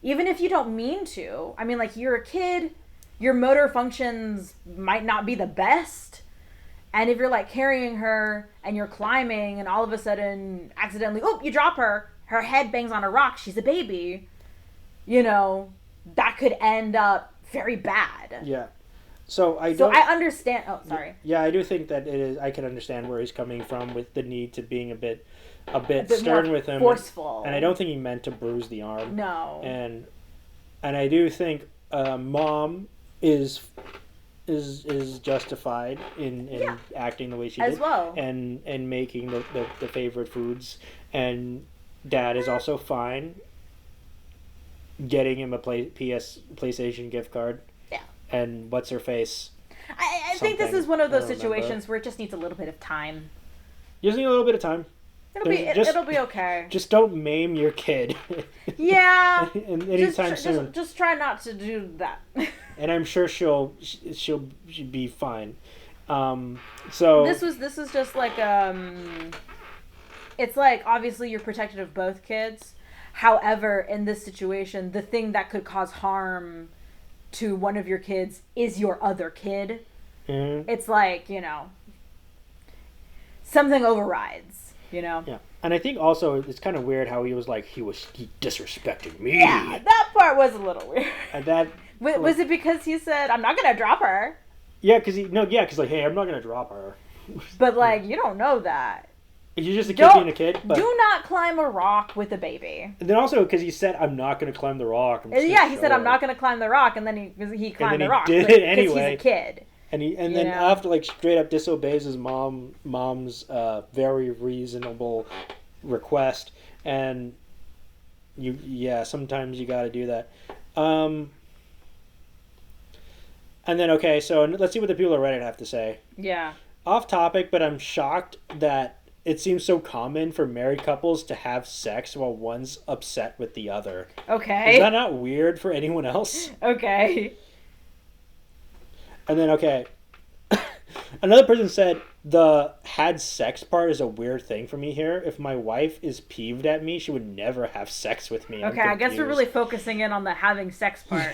even if you don't mean to, I mean, like, you're a kid, your motor functions might not be the best, and if you're like carrying her and you're climbing and all of a sudden accidentally you drop her head bangs on a rock, she's a baby, you know, that could end up very bad. Yeah. So I understand. Oh, sorry. Yeah, I do think that it is. I can understand where he's coming from with the need to being a bit stern with him, forceful. And I don't think he meant to bruise the arm. No. And I do think mom is justified in acting the way she did as well, and making the favorite foods, and dad is also fine getting him a PlayStation gift card. Yeah. And what's her face? I think this is one of those situations where it just needs a little bit of time. You just need a little bit of time. It'll be okay. Just don't maim your kid. Yeah. Anytime soon. Just try not to do that. And I'm sure she'll be fine. So this is just like it's like obviously you're protective of both kids. However, in this situation, the thing that could cause harm to one of your kids is your other kid. Mm-hmm. It's like, you know, something overrides, you know? Yeah. And I think also it's kind of weird how he disrespected me. Yeah, that part was a little weird. And that was it because he said, I'm not going to drop her? Yeah, because like, hey, I'm not going to drop her. But like, you don't know that. You're just a kid being a kid. But do not climb a rock with a baby. And then also because he said, I'm not going to climb the rock. He said, I'm not going to climb the rock. And then he climbed the rock. Did it anyway. He's a kid. And then after, like, straight up disobeys his mom's very reasonable request. And sometimes you got to do that. And then, okay, so let's see what the people on Reddit have to say. Yeah. Off topic, but I'm shocked that it seems so common for married couples to have sex while one's upset with the other. Okay. Is that not weird for anyone else? Okay. And then, okay. Another person said the had sex part is a weird thing for me here. If my wife is peeved at me, she would never have sex with me. Okay, I guess we're really focusing in on the having sex part.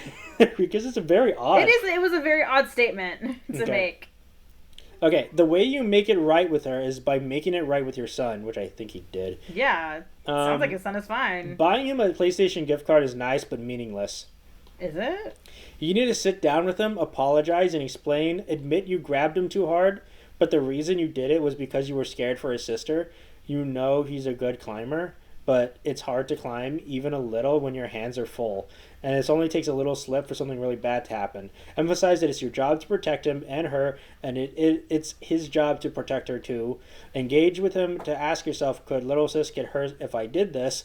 Because it's a very odd. It was a very odd statement to make. Okay, the way you make it right with her is by making it right with your son, which I think he did. Yeah, sounds like his son is fine. Buying him a PlayStation gift card is nice, but meaningless. Is it? You need to sit down with him, apologize, and explain. Admit you grabbed him too hard, but the reason you did it was because you were scared for his sister. You know he's a good climber, but it's hard to climb, even a little, when your hands are full. And it only takes a little slip for something really bad to happen. Emphasize that it's your job to protect him and her, and it's his job to protect her too. Engage with him to ask yourself, could little sis get hurt if I did this?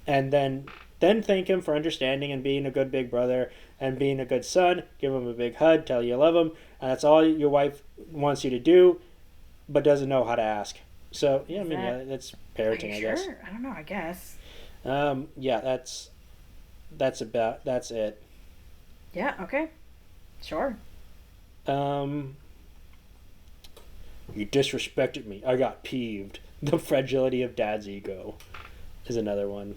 And then thank him for understanding and being a good big brother and being a good son. Give him a big hug, tell you love him. And that's all your wife wants you to do, but doesn't know how to ask. So, yeah, I mean, that's parenting, I guess. I don't know, I guess. Yeah, that's it. Yeah, okay. Sure. You disrespected me. I got peeved. The fragility of dad's ego. is another one.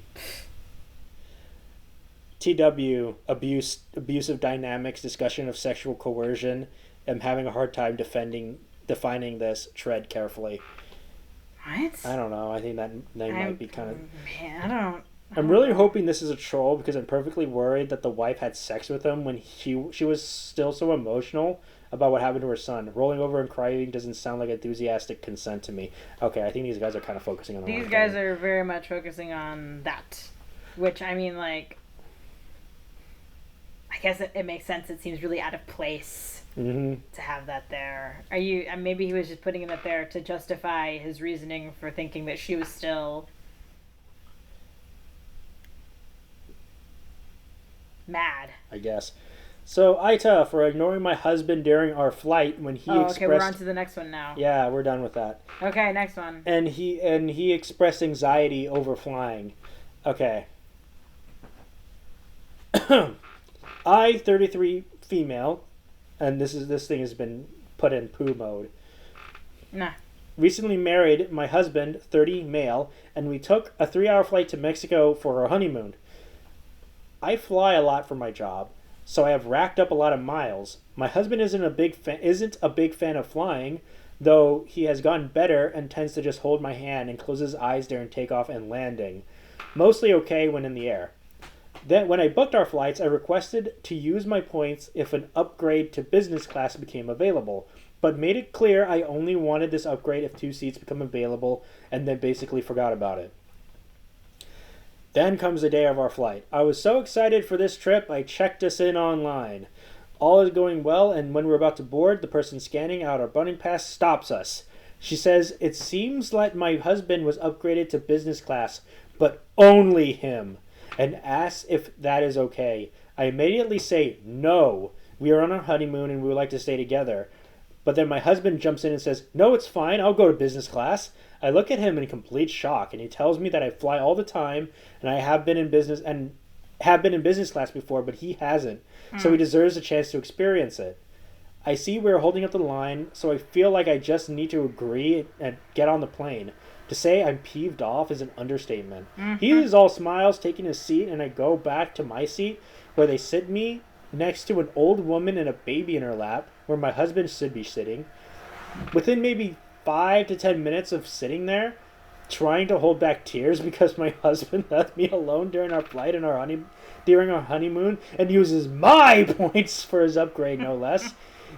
TW, abusive dynamics, discussion of sexual coercion. I'm having a hard time defining this. Tread carefully. What? I don't know. I think that they might be kind of. Man, I don't. I'm really hoping this is a troll because I'm perfectly worried that the wife had sex with him when she was still so emotional about what happened to her son. Rolling over and crying doesn't sound like enthusiastic consent to me. Okay, I think these guys are kind of focusing on These guys are very much focusing on that. Which, I mean, like, I guess it makes sense. It seems really out of place to have that there. Are you? Maybe he was just putting it there to justify his reasoning for thinking that she was still mad. I guess. So, AITA, for ignoring my husband during our flight when he expressed... okay, we're on to the next one now. Yeah, we're done with that. Okay, next one. And he expressed anxiety over flying. Okay. I, 33 female, and this thing has been put in poo mode. Nah. Recently married my husband, 30 male, and we took a 3-hour flight to Mexico for our honeymoon. I fly a lot for my job, so I have racked up a lot of miles. My husband isn't a big fan of flying, though he has gotten better and tends to just hold my hand and close his eyes during takeoff and landing. Mostly okay when in the air. Then, when I booked our flights, I requested to use my points if an upgrade to business class became available, but made it clear I only wanted this upgrade if 2 seats become available, and then basically forgot about it. Then comes the day of our flight. I was so excited for this trip, I checked us in online. All is going well, and when we're about to board, the person scanning out our boarding pass stops us. She says, "It seems like my husband was upgraded to business class, but only him," and asks if that is okay. I immediately say, "No, we are on our honeymoon and we would like to stay together." But then my husband jumps in and says, "No, it's fine, I'll go to business class." I look at him in complete shock, and he tells me that I fly all the time, and I have been in business class before, but he hasn't. So he deserves a chance to experience it. I see we're holding up the line, so I feel like I just need to agree and get on the plane. To say I'm peeved off is an understatement. He is all smiles, taking his seat, and I go back to my seat, where they sit me next to an old woman and a baby in her lap, where my husband should be sitting. Within maybe 5 to 10 minutes of sitting there, trying to hold back tears because my husband left me alone during our flight and during our honeymoon and uses my points for his upgrade, no less.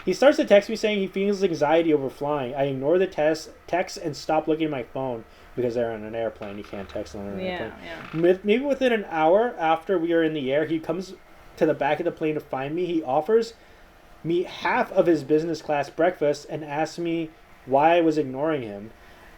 He starts to text me saying he feels anxiety over flying. I ignore the text and stop looking at my phone because they're on an airplane. You can't text on an airplane. Yeah. Maybe within an hour after we are in the air, he comes to the back of the plane to find me. He offers me half of his business class breakfast and asks me why I was ignoring him,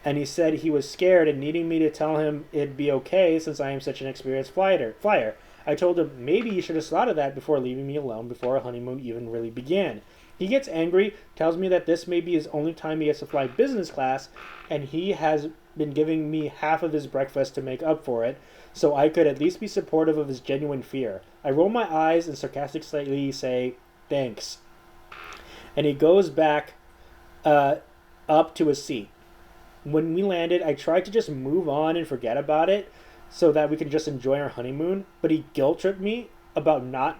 and he said he was scared and needing me to tell him it'd be okay since I am such an experienced flyer. I told him maybe he should have thought of that before leaving me alone before our honeymoon even really began. He gets angry, tells me that this may be his only time he gets to fly business class, and he has been giving me half of his breakfast to make up for it, so I could at least be supportive of his genuine fear. I roll my eyes and sarcastically say, "Thanks." And he goes back up to his seat. When we landed, I tried to just move on and forget about it so that we can just enjoy our honeymoon, but he guilt-tripped me about not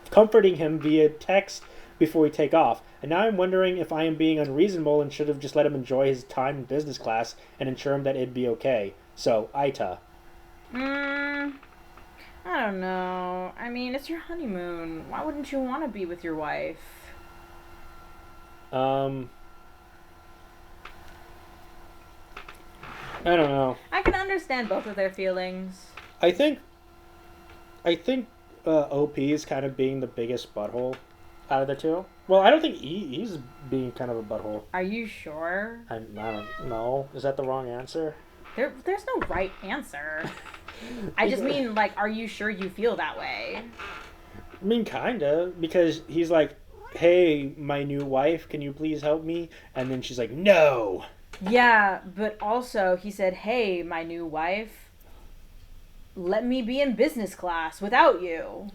comforting him via text before we take off, and now I'm wondering if I am being unreasonable and should have just let him enjoy his time in business class and ensure him that it'd be okay. So, AITA. I don't know. I mean, it's your honeymoon. Why wouldn't you want to be with your wife? I don't know. I can understand both of their feelings. I think OP is kind of being the biggest butthole out of the two. Well, I don't think he's being kind of a butthole. Are you sure? I don't know. Is that the wrong answer? There's no right answer. I just mean, like, are you sure you feel that way? I mean, kinda, because he's like, "Hey, my new wife, can you please help me?" And then she's like, "No." Yeah, but also he said, "Hey, my new wife, let me be in business class without you."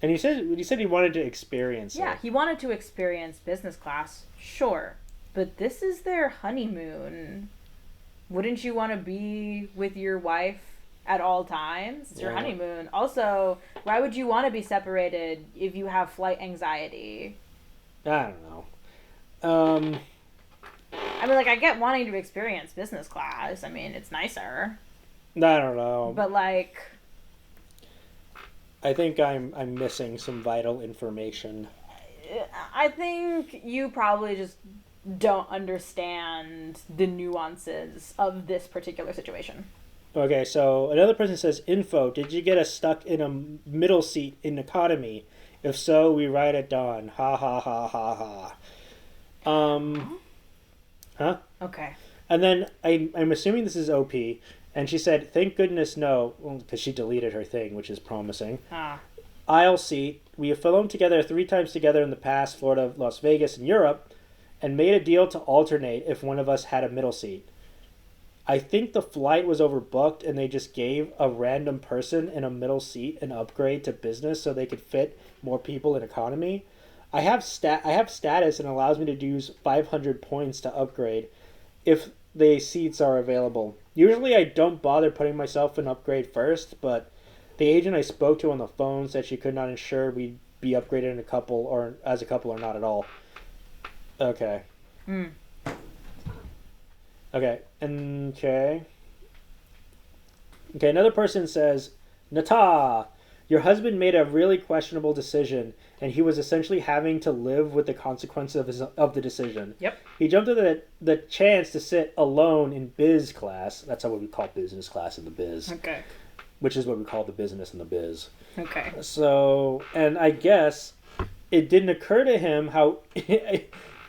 And he said he wanted to experience it. Yeah, he wanted to experience business class, sure. But this is their honeymoon. Wouldn't you want to be with your wife at all times? It's your Yeah. honeymoon. Also, why would you want to be separated if you have flight anxiety? I don't know. I mean, like, I get wanting to experience business class. I mean, it's nicer. I don't know. But, like... I think I'm missing some vital information. I think you probably just don't understand the nuances of this particular situation. Okay, so another person says, info, did you get us stuck in a middle seat in economy? If so, we ride at dawn. Ha ha ha ha ha. Huh? Okay. And then I'm assuming this is OP, and she said, thank goodness no, because she deleted her thing, which is promising. Aisle seat. We have flown together 3 times together in the past, Florida, Las Vegas, and Europe, and made a deal to alternate if one of us had a middle seat. I think the flight was overbooked, and they just gave a random person in a middle seat an upgrade to business so they could fit more people in economy. I have status and allows me to use 500 points to upgrade if the seats are available. Usually I don't bother putting myself in upgrade first, but the agent I spoke to on the phone said she could not ensure we'd be upgraded in a couple or as a couple or not at all. Okay. Okay. Okay. Okay, another person says, Nata, your husband made a really questionable decision, and he was essentially having to live with the consequences of the decision. Yep. He jumped at the chance to sit alone in biz class. That's what we call business class in the biz. Okay. Which is what we call the business in the biz. Okay. So, and I guess it didn't occur to him how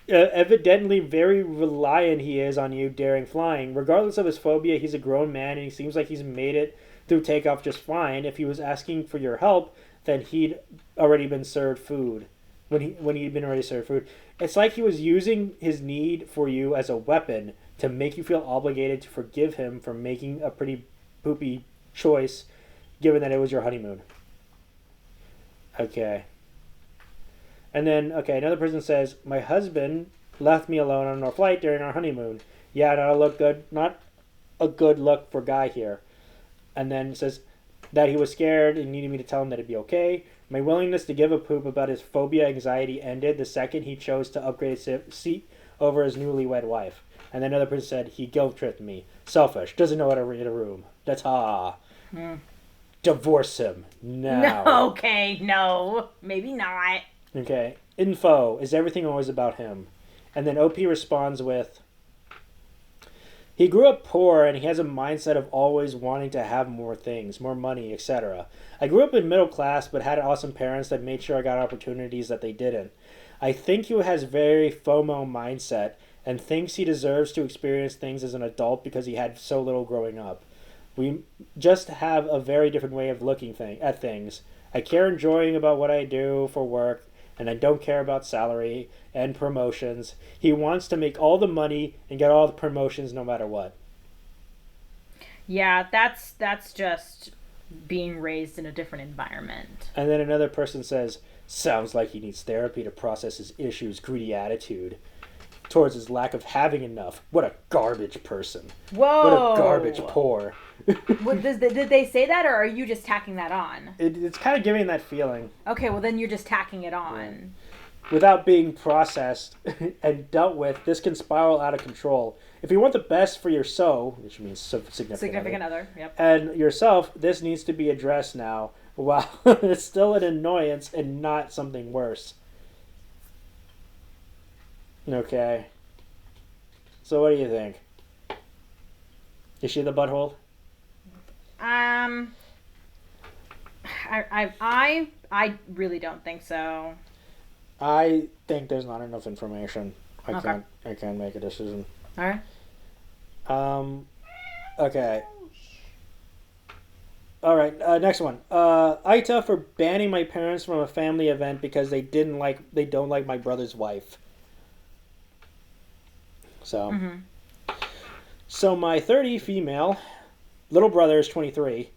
evidently very reliant he is on you daring flying. Regardless of his phobia, he's a grown man, and he seems like he's made it through takeoff just fine. If he was asking for your help, then he'd already been served food. When he'd been already served food, it's like he was using his need for you as a weapon to make you feel obligated to forgive him for making a pretty poopy choice, given that it was your honeymoon. Okay. And then, okay, another person says, my husband left me alone on our flight during our honeymoon. Yeah, not a good look for guy here. And then says that he was scared and needed me to tell him that it'd be okay. My willingness to give a poop about his phobia anxiety ended the second he chose to upgrade his seat over his newlywed wife. And then another person said, he guilt-tripped me. Selfish. Doesn't know how to read a room. That's Divorce him now. No, okay, no. Maybe not. Okay. Info. Is everything always about him? And then OP responds with, he grew up poor and he has a mindset of always wanting to have more things, more money, etc. I grew up in middle class but had awesome parents that made sure I got opportunities that they didn't. I think he has very FOMO mindset and thinks he deserves to experience things as an adult because he had so little growing up. We just have a very different way of looking at things. I care enjoying about what I do for work, and I don't care about salary and promotions. He wants to make all the money and get all the promotions no matter what. Yeah, that's just being raised in a different environment. And then another person says, sounds like he needs therapy to process his issues, greedy attitude towards his lack of having enough. What a garbage person. Whoa. What a garbage poor. Did they say that, or are you just tacking that on? It's kind of giving that feeling. Okay, well then you're just tacking it on. Yeah. Without being processed and dealt with, this can spiral out of control. If you want the best for your which means significant other, yep, and yourself, this needs to be addressed now. Wow, it's still an annoyance and not something worse. Okay. So what do you think? Is she the butthole? I really don't think so. I think there's not enough information. I Okay. can't make a decision. All right. Okay. All right. Next one. AITA for banning my parents from a family event because they don't like my brother's wife. So. Mm-hmm. So my 30 female little brother is 23.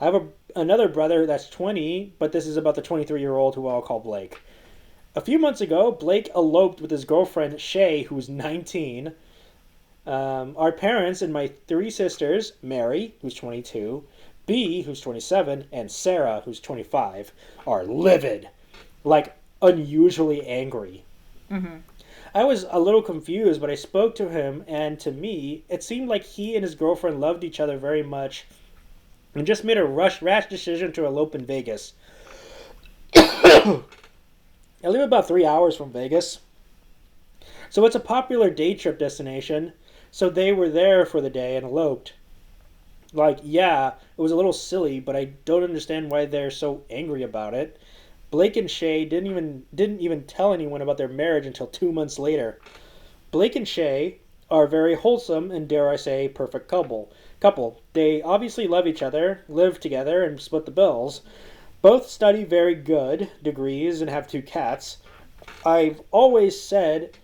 I have another brother that's 20, but this is about the 23-year-old who I'll call Blake. A few months ago, Blake eloped with his girlfriend Shay, who's 19. Our parents and my three sisters, Mary, who's 22, B, who's 27, and Sarah, who's 25, are livid, like unusually angry. Mm-hmm. I was a little confused, but I spoke to him, and to me, it seemed like he and his girlfriend loved each other very much and just made a rash decision to elope in Vegas. I live about 3 hours from Vegas, so it's a popular day trip destination, so they were there for the day and eloped. Like, yeah, it was a little silly, but I don't understand why they're so angry about it. Blake and Shay didn't even tell anyone about their marriage until 2 months later. Blake and Shay are very wholesome and, dare I say, perfect couple. They obviously love each other, live together, and split the bills. Both study very good degrees and have 2 cats. I've always said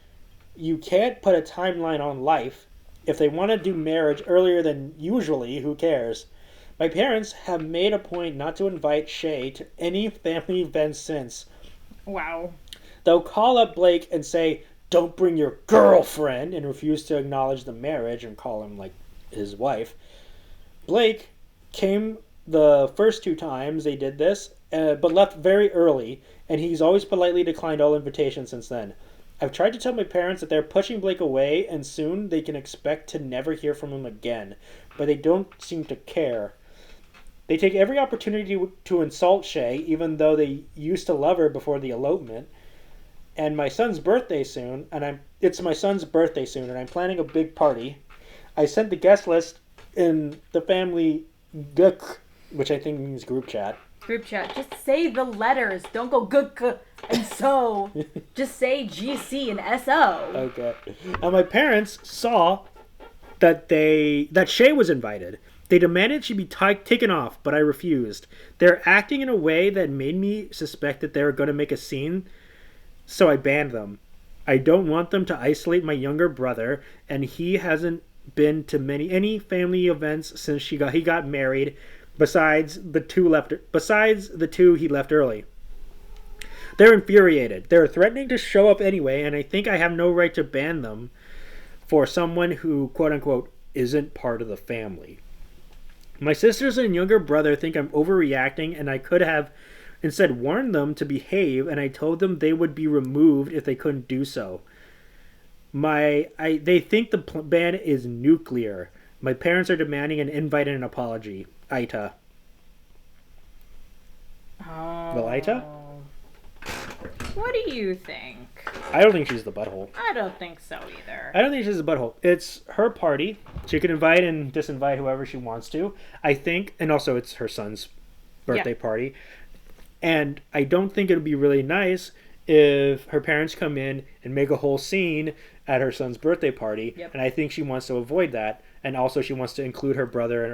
you can't put a timeline on life. If they want to do marriage earlier than usually, who cares? My parents have made a point not to invite Shay to any family events since. Wow. They'll call up Blake and say, "Don't bring your girlfriend," and refuse to acknowledge the marriage and call him like his wife. Blake came the first 2 times they did this, but left very early, and he's always politely declined all invitations since then. I've tried to tell my parents that they're pushing Blake away and soon they can expect to never hear from him again, but they don't seem to care. They take every opportunity to insult Shay, even though they used to love her before the elopement. And my son's birthday soon, it's my son's birthday soon, and I'm planning a big party. I sent the guest list in the family guk, which I think means group chat. Group chat. Just say the letters. Don't go guk and so. Just say GC and SO. Okay. And my parents saw that Shay was invited. They demanded she be taken off, but I refused. They're acting in a way that made me suspect that they were going to make a scene, so I banned them. I don't want them to isolate my younger brother, and he hasn't been to any family events since he got married. Besides the 2 he left early. They're infuriated. They're threatening to show up anyway, and I think I have no right to ban them for someone who, quote unquote, isn't part of the family. My sisters and younger brother think I'm overreacting, and I could have instead warned them to behave, and I told them they would be removed if they couldn't do so. They think the ban is nuclear. My parents are demanding an invite and an apology. AITA. Oh. Well, AITA? What do you think? I don't think she's the butthole. I don't think so either. I don't think she's the butthole. It's her party. She can invite and disinvite whoever she wants to. I think, and also it's her son's birthday party. And I don't think it would be really nice if her parents come in and make a whole scene at her son's birthday party. Yep. And I think she wants to avoid that. And also she wants to include her brother and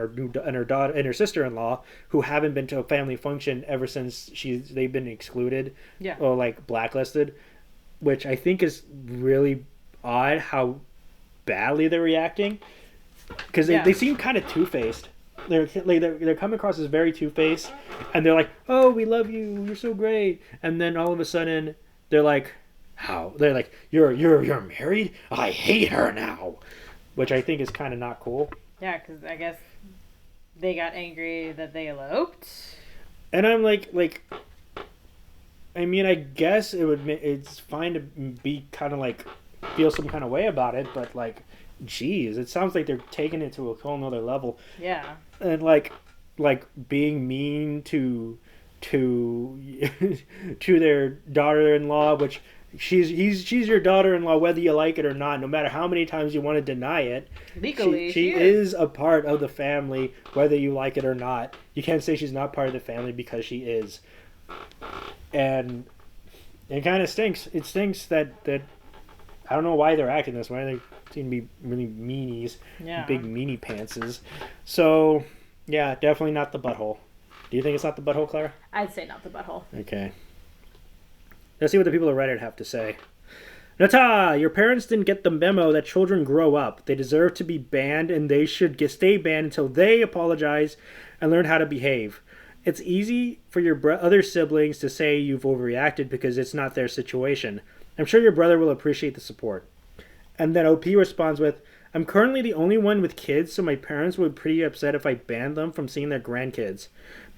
her daughter and her sister-in-law, who haven't been to a family function ever since they've been excluded or like blacklisted, which I think is really odd how badly they're reacting, because they seem kind of two-faced. They're coming across as very two-faced, and they're like, "Oh, we love you, you're so great," and then all of a sudden they're like, "How?" They're like, "You're married? I hate her now," which I think is kind of not cool. Yeah, because I guess they got angry that they eloped. And I'm like, I mean, I guess it's fine to be kind of like feel some kind of way about it, but like, geez, it sounds like they're taking it to a whole nother level. Yeah. And like being mean to their daughter-in-law, which she's your daughter-in-law whether you like it or not, no matter how many times you want to deny it. Legally, she is a part of the family whether you like it or not. You can't say she's not part of the family because she is. And it kind of stinks. It stinks that I don't know why they're acting this way. They seem to be really meanies, big meanie pantses. So yeah, definitely not the butthole. Do you think it's not the butthole, Clara? I'd say not the butthole. Okay. Let's see what the people at Reddit have to say. Nata, your parents didn't get the memo that children grow up. They deserve to be banned, and they should stay banned until they apologize and learn how to behave. It's easy for your other siblings to say you've overreacted because it's not their situation. I'm sure your brother will appreciate the support. And then OP responds with, I'm currently the only one with kids, so my parents would be pretty upset if I banned them from seeing their grandkids.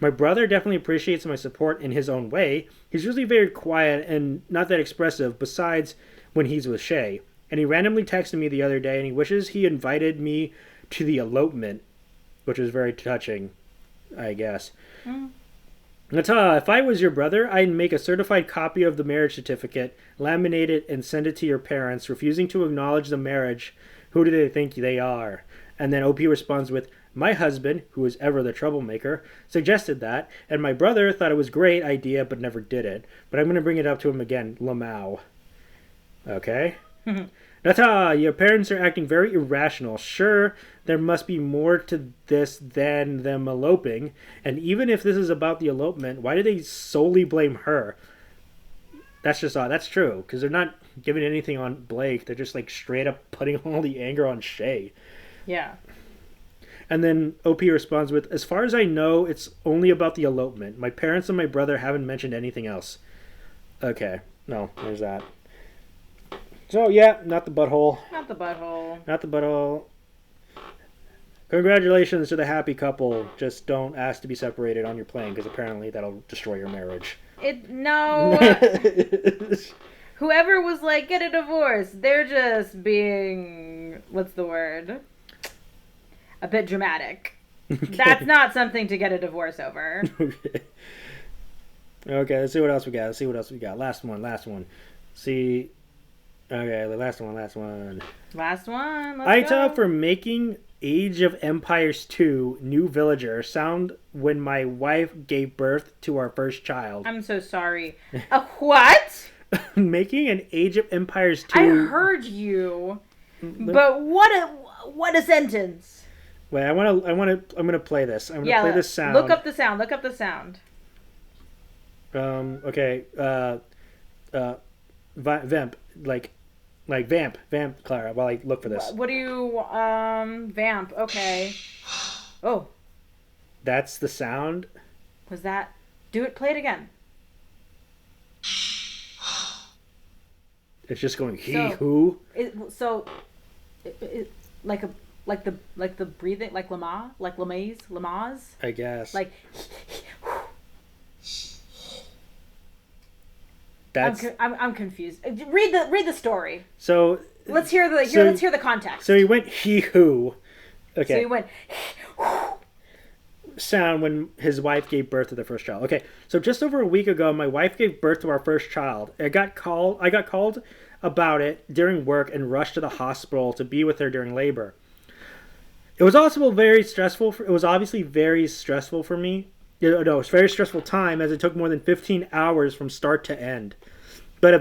My brother definitely appreciates my support in his own way. He's usually very quiet and not that expressive, besides when he's with Shay. And he randomly texted me the other day and he wishes he invited me to the elopement, which is very touching, I guess. Nata, if I was your brother, I'd make a certified copy of the marriage certificate, laminate it, and send it to your parents, refusing to acknowledge the marriage. Who do they think they are? And then OP responds with, my husband, who is ever the troublemaker, suggested that, and my brother thought it was a great idea but never did it. But I'm going to bring it up to him again, Lamau. Okay? Nata, your parents are acting very irrational. Sure, there must be more to this than them eloping. And even if this is about the elopement, why do they solely blame her? That's just odd. That's true, because they're not giving anything on Blake. They're just like straight up putting all the anger on Shay. Yeah. And then OP responds with, as far as I know, it's only about the elopement. My parents and my brother haven't mentioned anything else. Okay. No, there's that. So, yeah, not the butthole. Not the butthole. Not the butthole. Congratulations to the happy couple. Just don't ask to be separated on your plane, because apparently that'll destroy your marriage. No. Whoever was like, get a divorce, they're just being, what's the word? A bit dramatic. Okay. That's not something to get a divorce over. Okay, let's see what else we got. Last one. See... Okay, the last one. Last one. Let's go. For making Age of Empires 2 New Villager sound when my wife gave birth to our first child. I'm so sorry. What? Making an Age of Empires 2. I heard you. But what a sentence. Wait, I'm gonna play this. I'm gonna play this sound. Look up the sound. Okay. Vamp, like vamp, Clara, while I look for this. What do you, vamp, okay. Oh. That's the sound? Was that, play it again. It's just going, who? Like the breathing, like Lamaze? I guess. Like, I'm confused. Read the story. So let's hear the context. So he went he-who. Okay. So he went sound when his wife gave birth to their first child. Okay. So just over a week ago, my wife gave birth to our first child. I got called about it during work and rushed to the hospital to be with her during labor. It was also very stressful. It was obviously very stressful for me. No, it was a very stressful time as it took more than 15 hours from start to end. But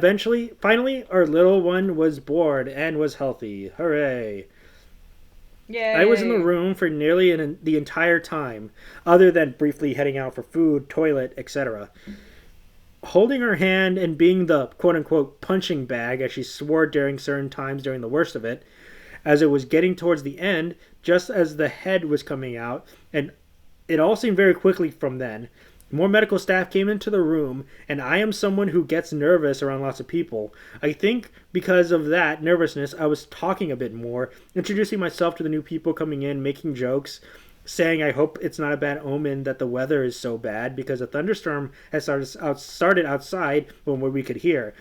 finally, our little one was born and was healthy. Hooray. Yay. I was in the room for nearly the entire time, other than briefly heading out for food, toilet, etc. Holding her hand and being the quote-unquote punching bag, as she swore during certain times during the worst of it, as it was getting towards the end, just as the head was coming out, and it all seemed very quickly from then. More medical staff came into the room, and I am someone who gets nervous around lots of people. I think because of that nervousness, I was talking a bit more, introducing myself to the new people coming in, making jokes, saying I hope it's not a bad omen that the weather is so bad, because a thunderstorm has started outside when we could hear.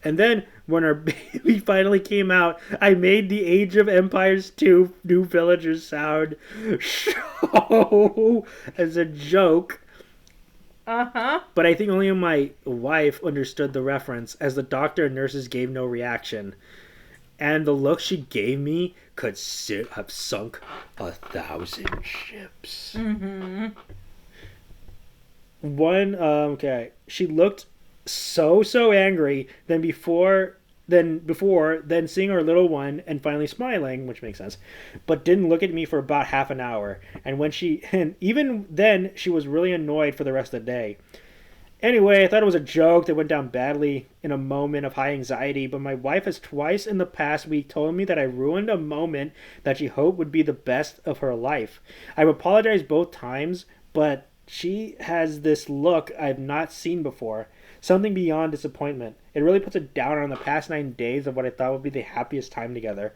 And then, when our baby finally came out, I made the Age of Empires 2 New Villagers sound show as a joke. Uh-huh. But I think only my wife understood the reference, as the doctor and nurses gave no reaction. And the look she gave me could have sunk 1,000 ships. Mm-hmm. Okay. She looked so angry then seeing our little one and finally smiling, which makes sense, but didn't look at me for about half an hour. And even then she was really annoyed for the rest of the day. Anyway, I thought it was a joke that went down badly in a moment of high anxiety, but my wife has twice in the past week told me that I ruined a moment that she hoped would be the best of her life. I've apologized both times, but she has this look I've not seen before. Something beyond disappointment. It really puts a downer on the past 9 days of what I thought would be the happiest time together.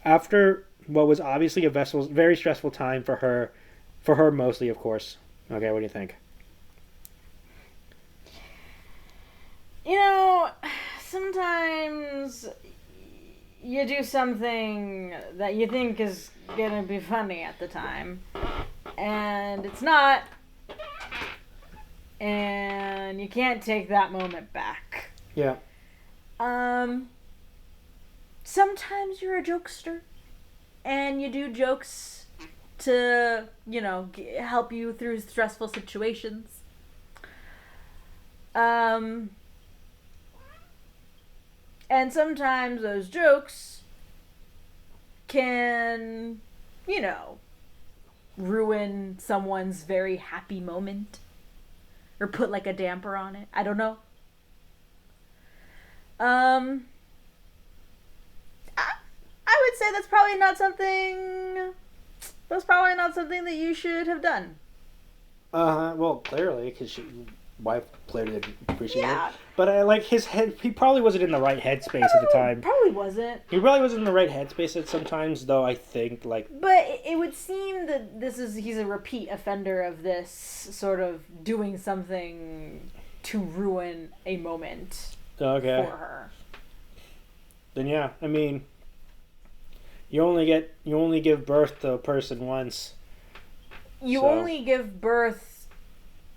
After what was obviously a very stressful time for her mostly, of course. Okay, what do you think? You know, sometimes you do something that you think is gonna be funny at the time, and it's not, and you can't take that moment back. Yeah. Sometimes you're a jokester, and you do jokes to, help you through stressful situations. And sometimes those jokes can, ruin someone's very happy moment. Or put like a damper on it. I don't know. I would say that's probably not something that you should have done. Well, clearly, because your wife clearly didn't appreciate Yeah. it. But I like his head. He probably wasn't in the right headspace at the time. Probably wasn't. He probably wasn't in the right headspace at sometimes, though. I think But it would seem that he's a repeat offender of this sort of doing something to ruin a moment okay. for her. Then yeah, I mean, you only give birth to a person once. You only give birth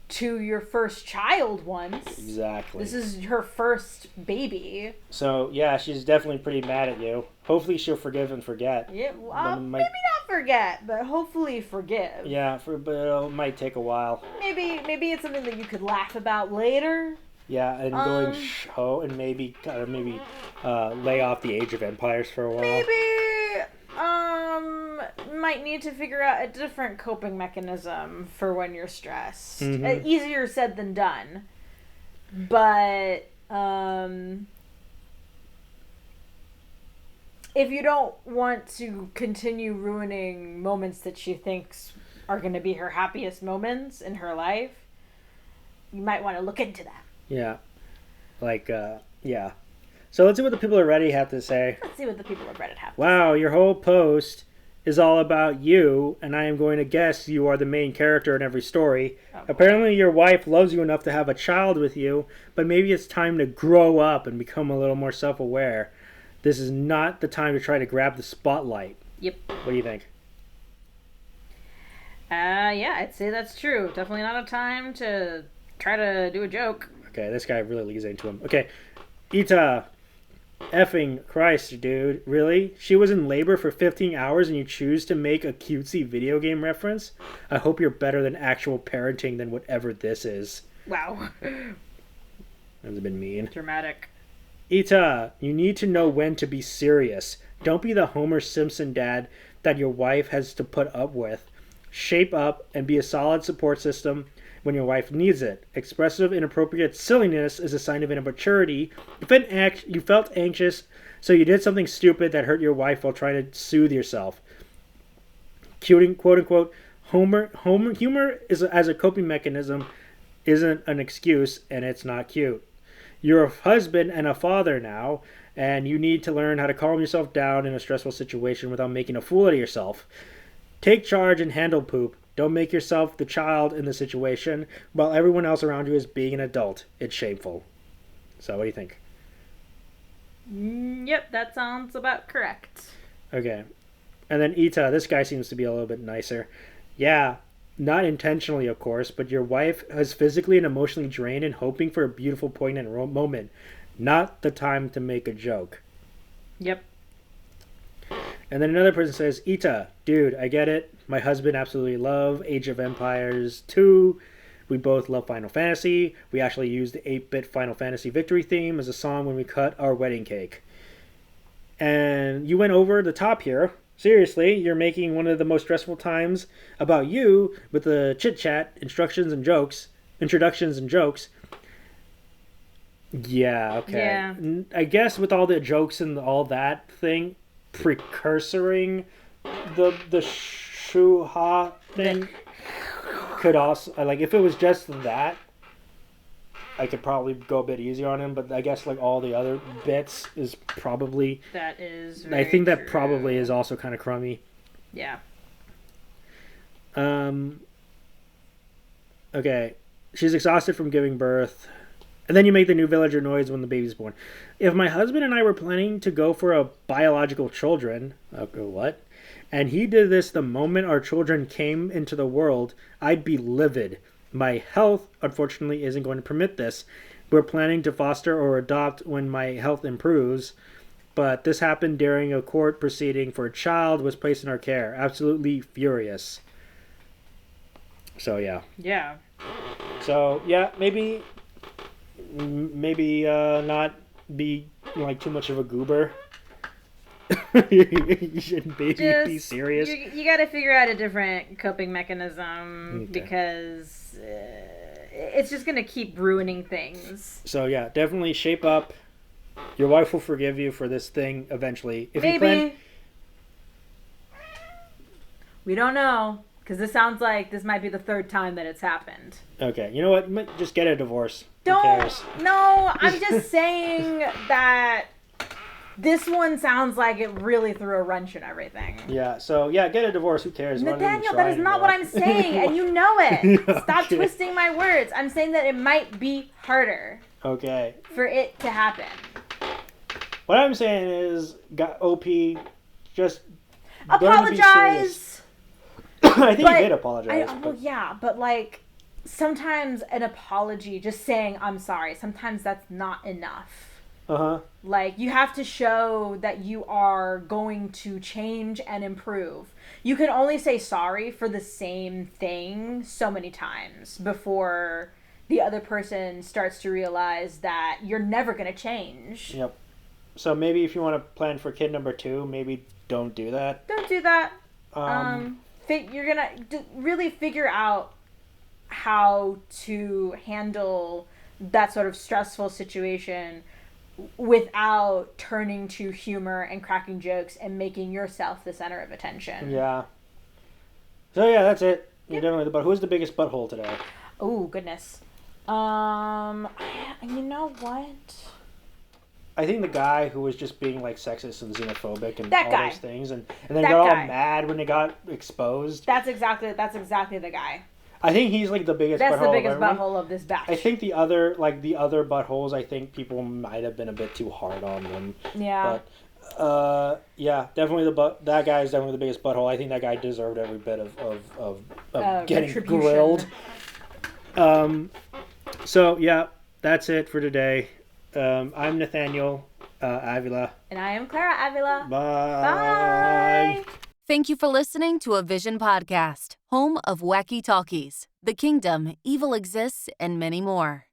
to your first child once. Exactly. This is her first baby. So yeah, she's definitely pretty mad at you. Hopefully she'll forgive and forget. Yeah, maybe not forget, but hopefully forgive. Yeah, but it might take a while. Maybe it's something that you could laugh about later. Yeah, and going show and maybe lay off the Age of Empires for a while. Maybe might need to figure out a different coping mechanism for when you're stressed. Mm-hmm. Easier said than done. But if you don't want to continue ruining moments that she thinks are going to be her happiest moments in her life, you might want to look into that. Yeah. Yeah. So let's see what the people at Reddit have to say. Let's see what the people at Reddit have. Wow, your whole post is all about you, and I am going to guess you are the main character in every story. Oh, apparently your wife loves you enough to have a child with you, but maybe it's time to grow up and become a little more self-aware. This is not the time to try to grab the spotlight. Yep. What do you think? Yeah, I'd say that's true. Definitely not a time to try to do a joke. Okay, this guy really leads into him. Okay, AITA. Effing Christ, dude. Really? She was in labor for 15 hours and you choose to make a cutesy video game reference? I hope you're better than actual parenting than whatever this is. Wow. That's been mean. Dramatic. AITA, you need to know when to be serious. Don't be the Homer Simpson dad that your wife has to put up with. Shape up and be a solid support system when your wife needs it. Expressive, inappropriate silliness is a sign of immaturity. You felt anxious, so you did something stupid that hurt your wife while trying to soothe yourself. Quote unquote, humor is as a coping mechanism isn't an excuse, and it's not cute. You're a husband and a father now, and you need to learn how to calm yourself down in a stressful situation without making a fool out of yourself. Take charge and handle poop. Don't make yourself the child in the situation while everyone else around you is being an adult. It's shameful. So what do you think? Yep, that sounds about correct. Okay. And then AITA, this guy seems to be a little bit nicer. Yeah, not intentionally, of course, but your wife is physically and emotionally drained and hoping for a beautiful, poignant moment. Not the time to make a joke. Yep. And then another person says, AITA, dude, I get it. My husband absolutely love Age of Empires 2. We both love Final Fantasy. We actually used the 8-bit Final Fantasy victory theme as a song when we cut our wedding cake. And you went over the top here. Seriously, you're making one of the most stressful times about you with the chit-chat, instructions and jokes, introductions and jokes. Yeah, okay. Yeah. I guess with all the jokes and all that thing, precursoring the shuha thing could also, like, if it was just that, I could probably go a bit easier on him, but I guess like all the other bits is probably. That is. I think that true. probably is also kind of crummy. Yeah. Okay. She's exhausted from giving birth. And then you make the new villager noise when the baby's born. If my husband and I were planning to go for a biological children, okay, what? And he did this the moment our children came into the world, I'd be livid. My health, unfortunately, isn't going to permit this. We're planning to foster or adopt when my health improves. But this happened during a court proceeding for a child was placed in our care. Absolutely furious. So, yeah. Yeah. So, yeah, maybe not be like too much of a goober. You shouldn't be serious. You got to figure out a different coping mechanism because it's just going to keep ruining things. So yeah, definitely shape up. Your wife will forgive you for this thing eventually. If Maybe. you plan... We don't know because this sounds like this might be the third time that it's happened. Okay, you know what? Just get a divorce. No, I'm just saying that this one sounds like it really threw a wrench in everything. Yeah, so yeah, get a divorce. Who cares? Nathaniel, that is not what I'm saying, and you know it. Stop twisting my words. I'm saying that it might be harder. Okay. For it to happen. What I'm saying is, OP, just apologize. I think you did apologize. Well, yeah, but like sometimes an apology, just saying I'm sorry, sometimes that's not enough. Like you have to show that you are going to change and improve. You can only say sorry for the same thing so many times before the other person starts to realize that you're never going to change. Yep. So maybe if you want to plan for kid number 2, maybe don't do that. Don't do that. You're going to really figure out how to handle that sort of stressful situation without turning to humor and cracking jokes and making yourself the center of attention. Yeah. So yeah, that's it. You're done with the butt. Who's the biggest butthole today? Oh, goodness. You know what? I think the guy who was just being like sexist and xenophobic and that all guy. Those things, and then got all mad when they got exposed. That's exactly the guy. I think he's like the biggest. That's butthole the biggest of everyone. butthole of this batch. I think the other buttholes, I think people might have been a bit too hard on them. Yeah. But yeah, definitely that guy is definitely the biggest butthole. I think that guy deserved every bit of getting grilled. So yeah, that's it for today. I'm Nathaniel Avila. And I am Clara Avila. Bye. Bye. Thank you for listening to a Vision podcast, home of wacky talkies, The Kingdom, Evil Exists, and many more.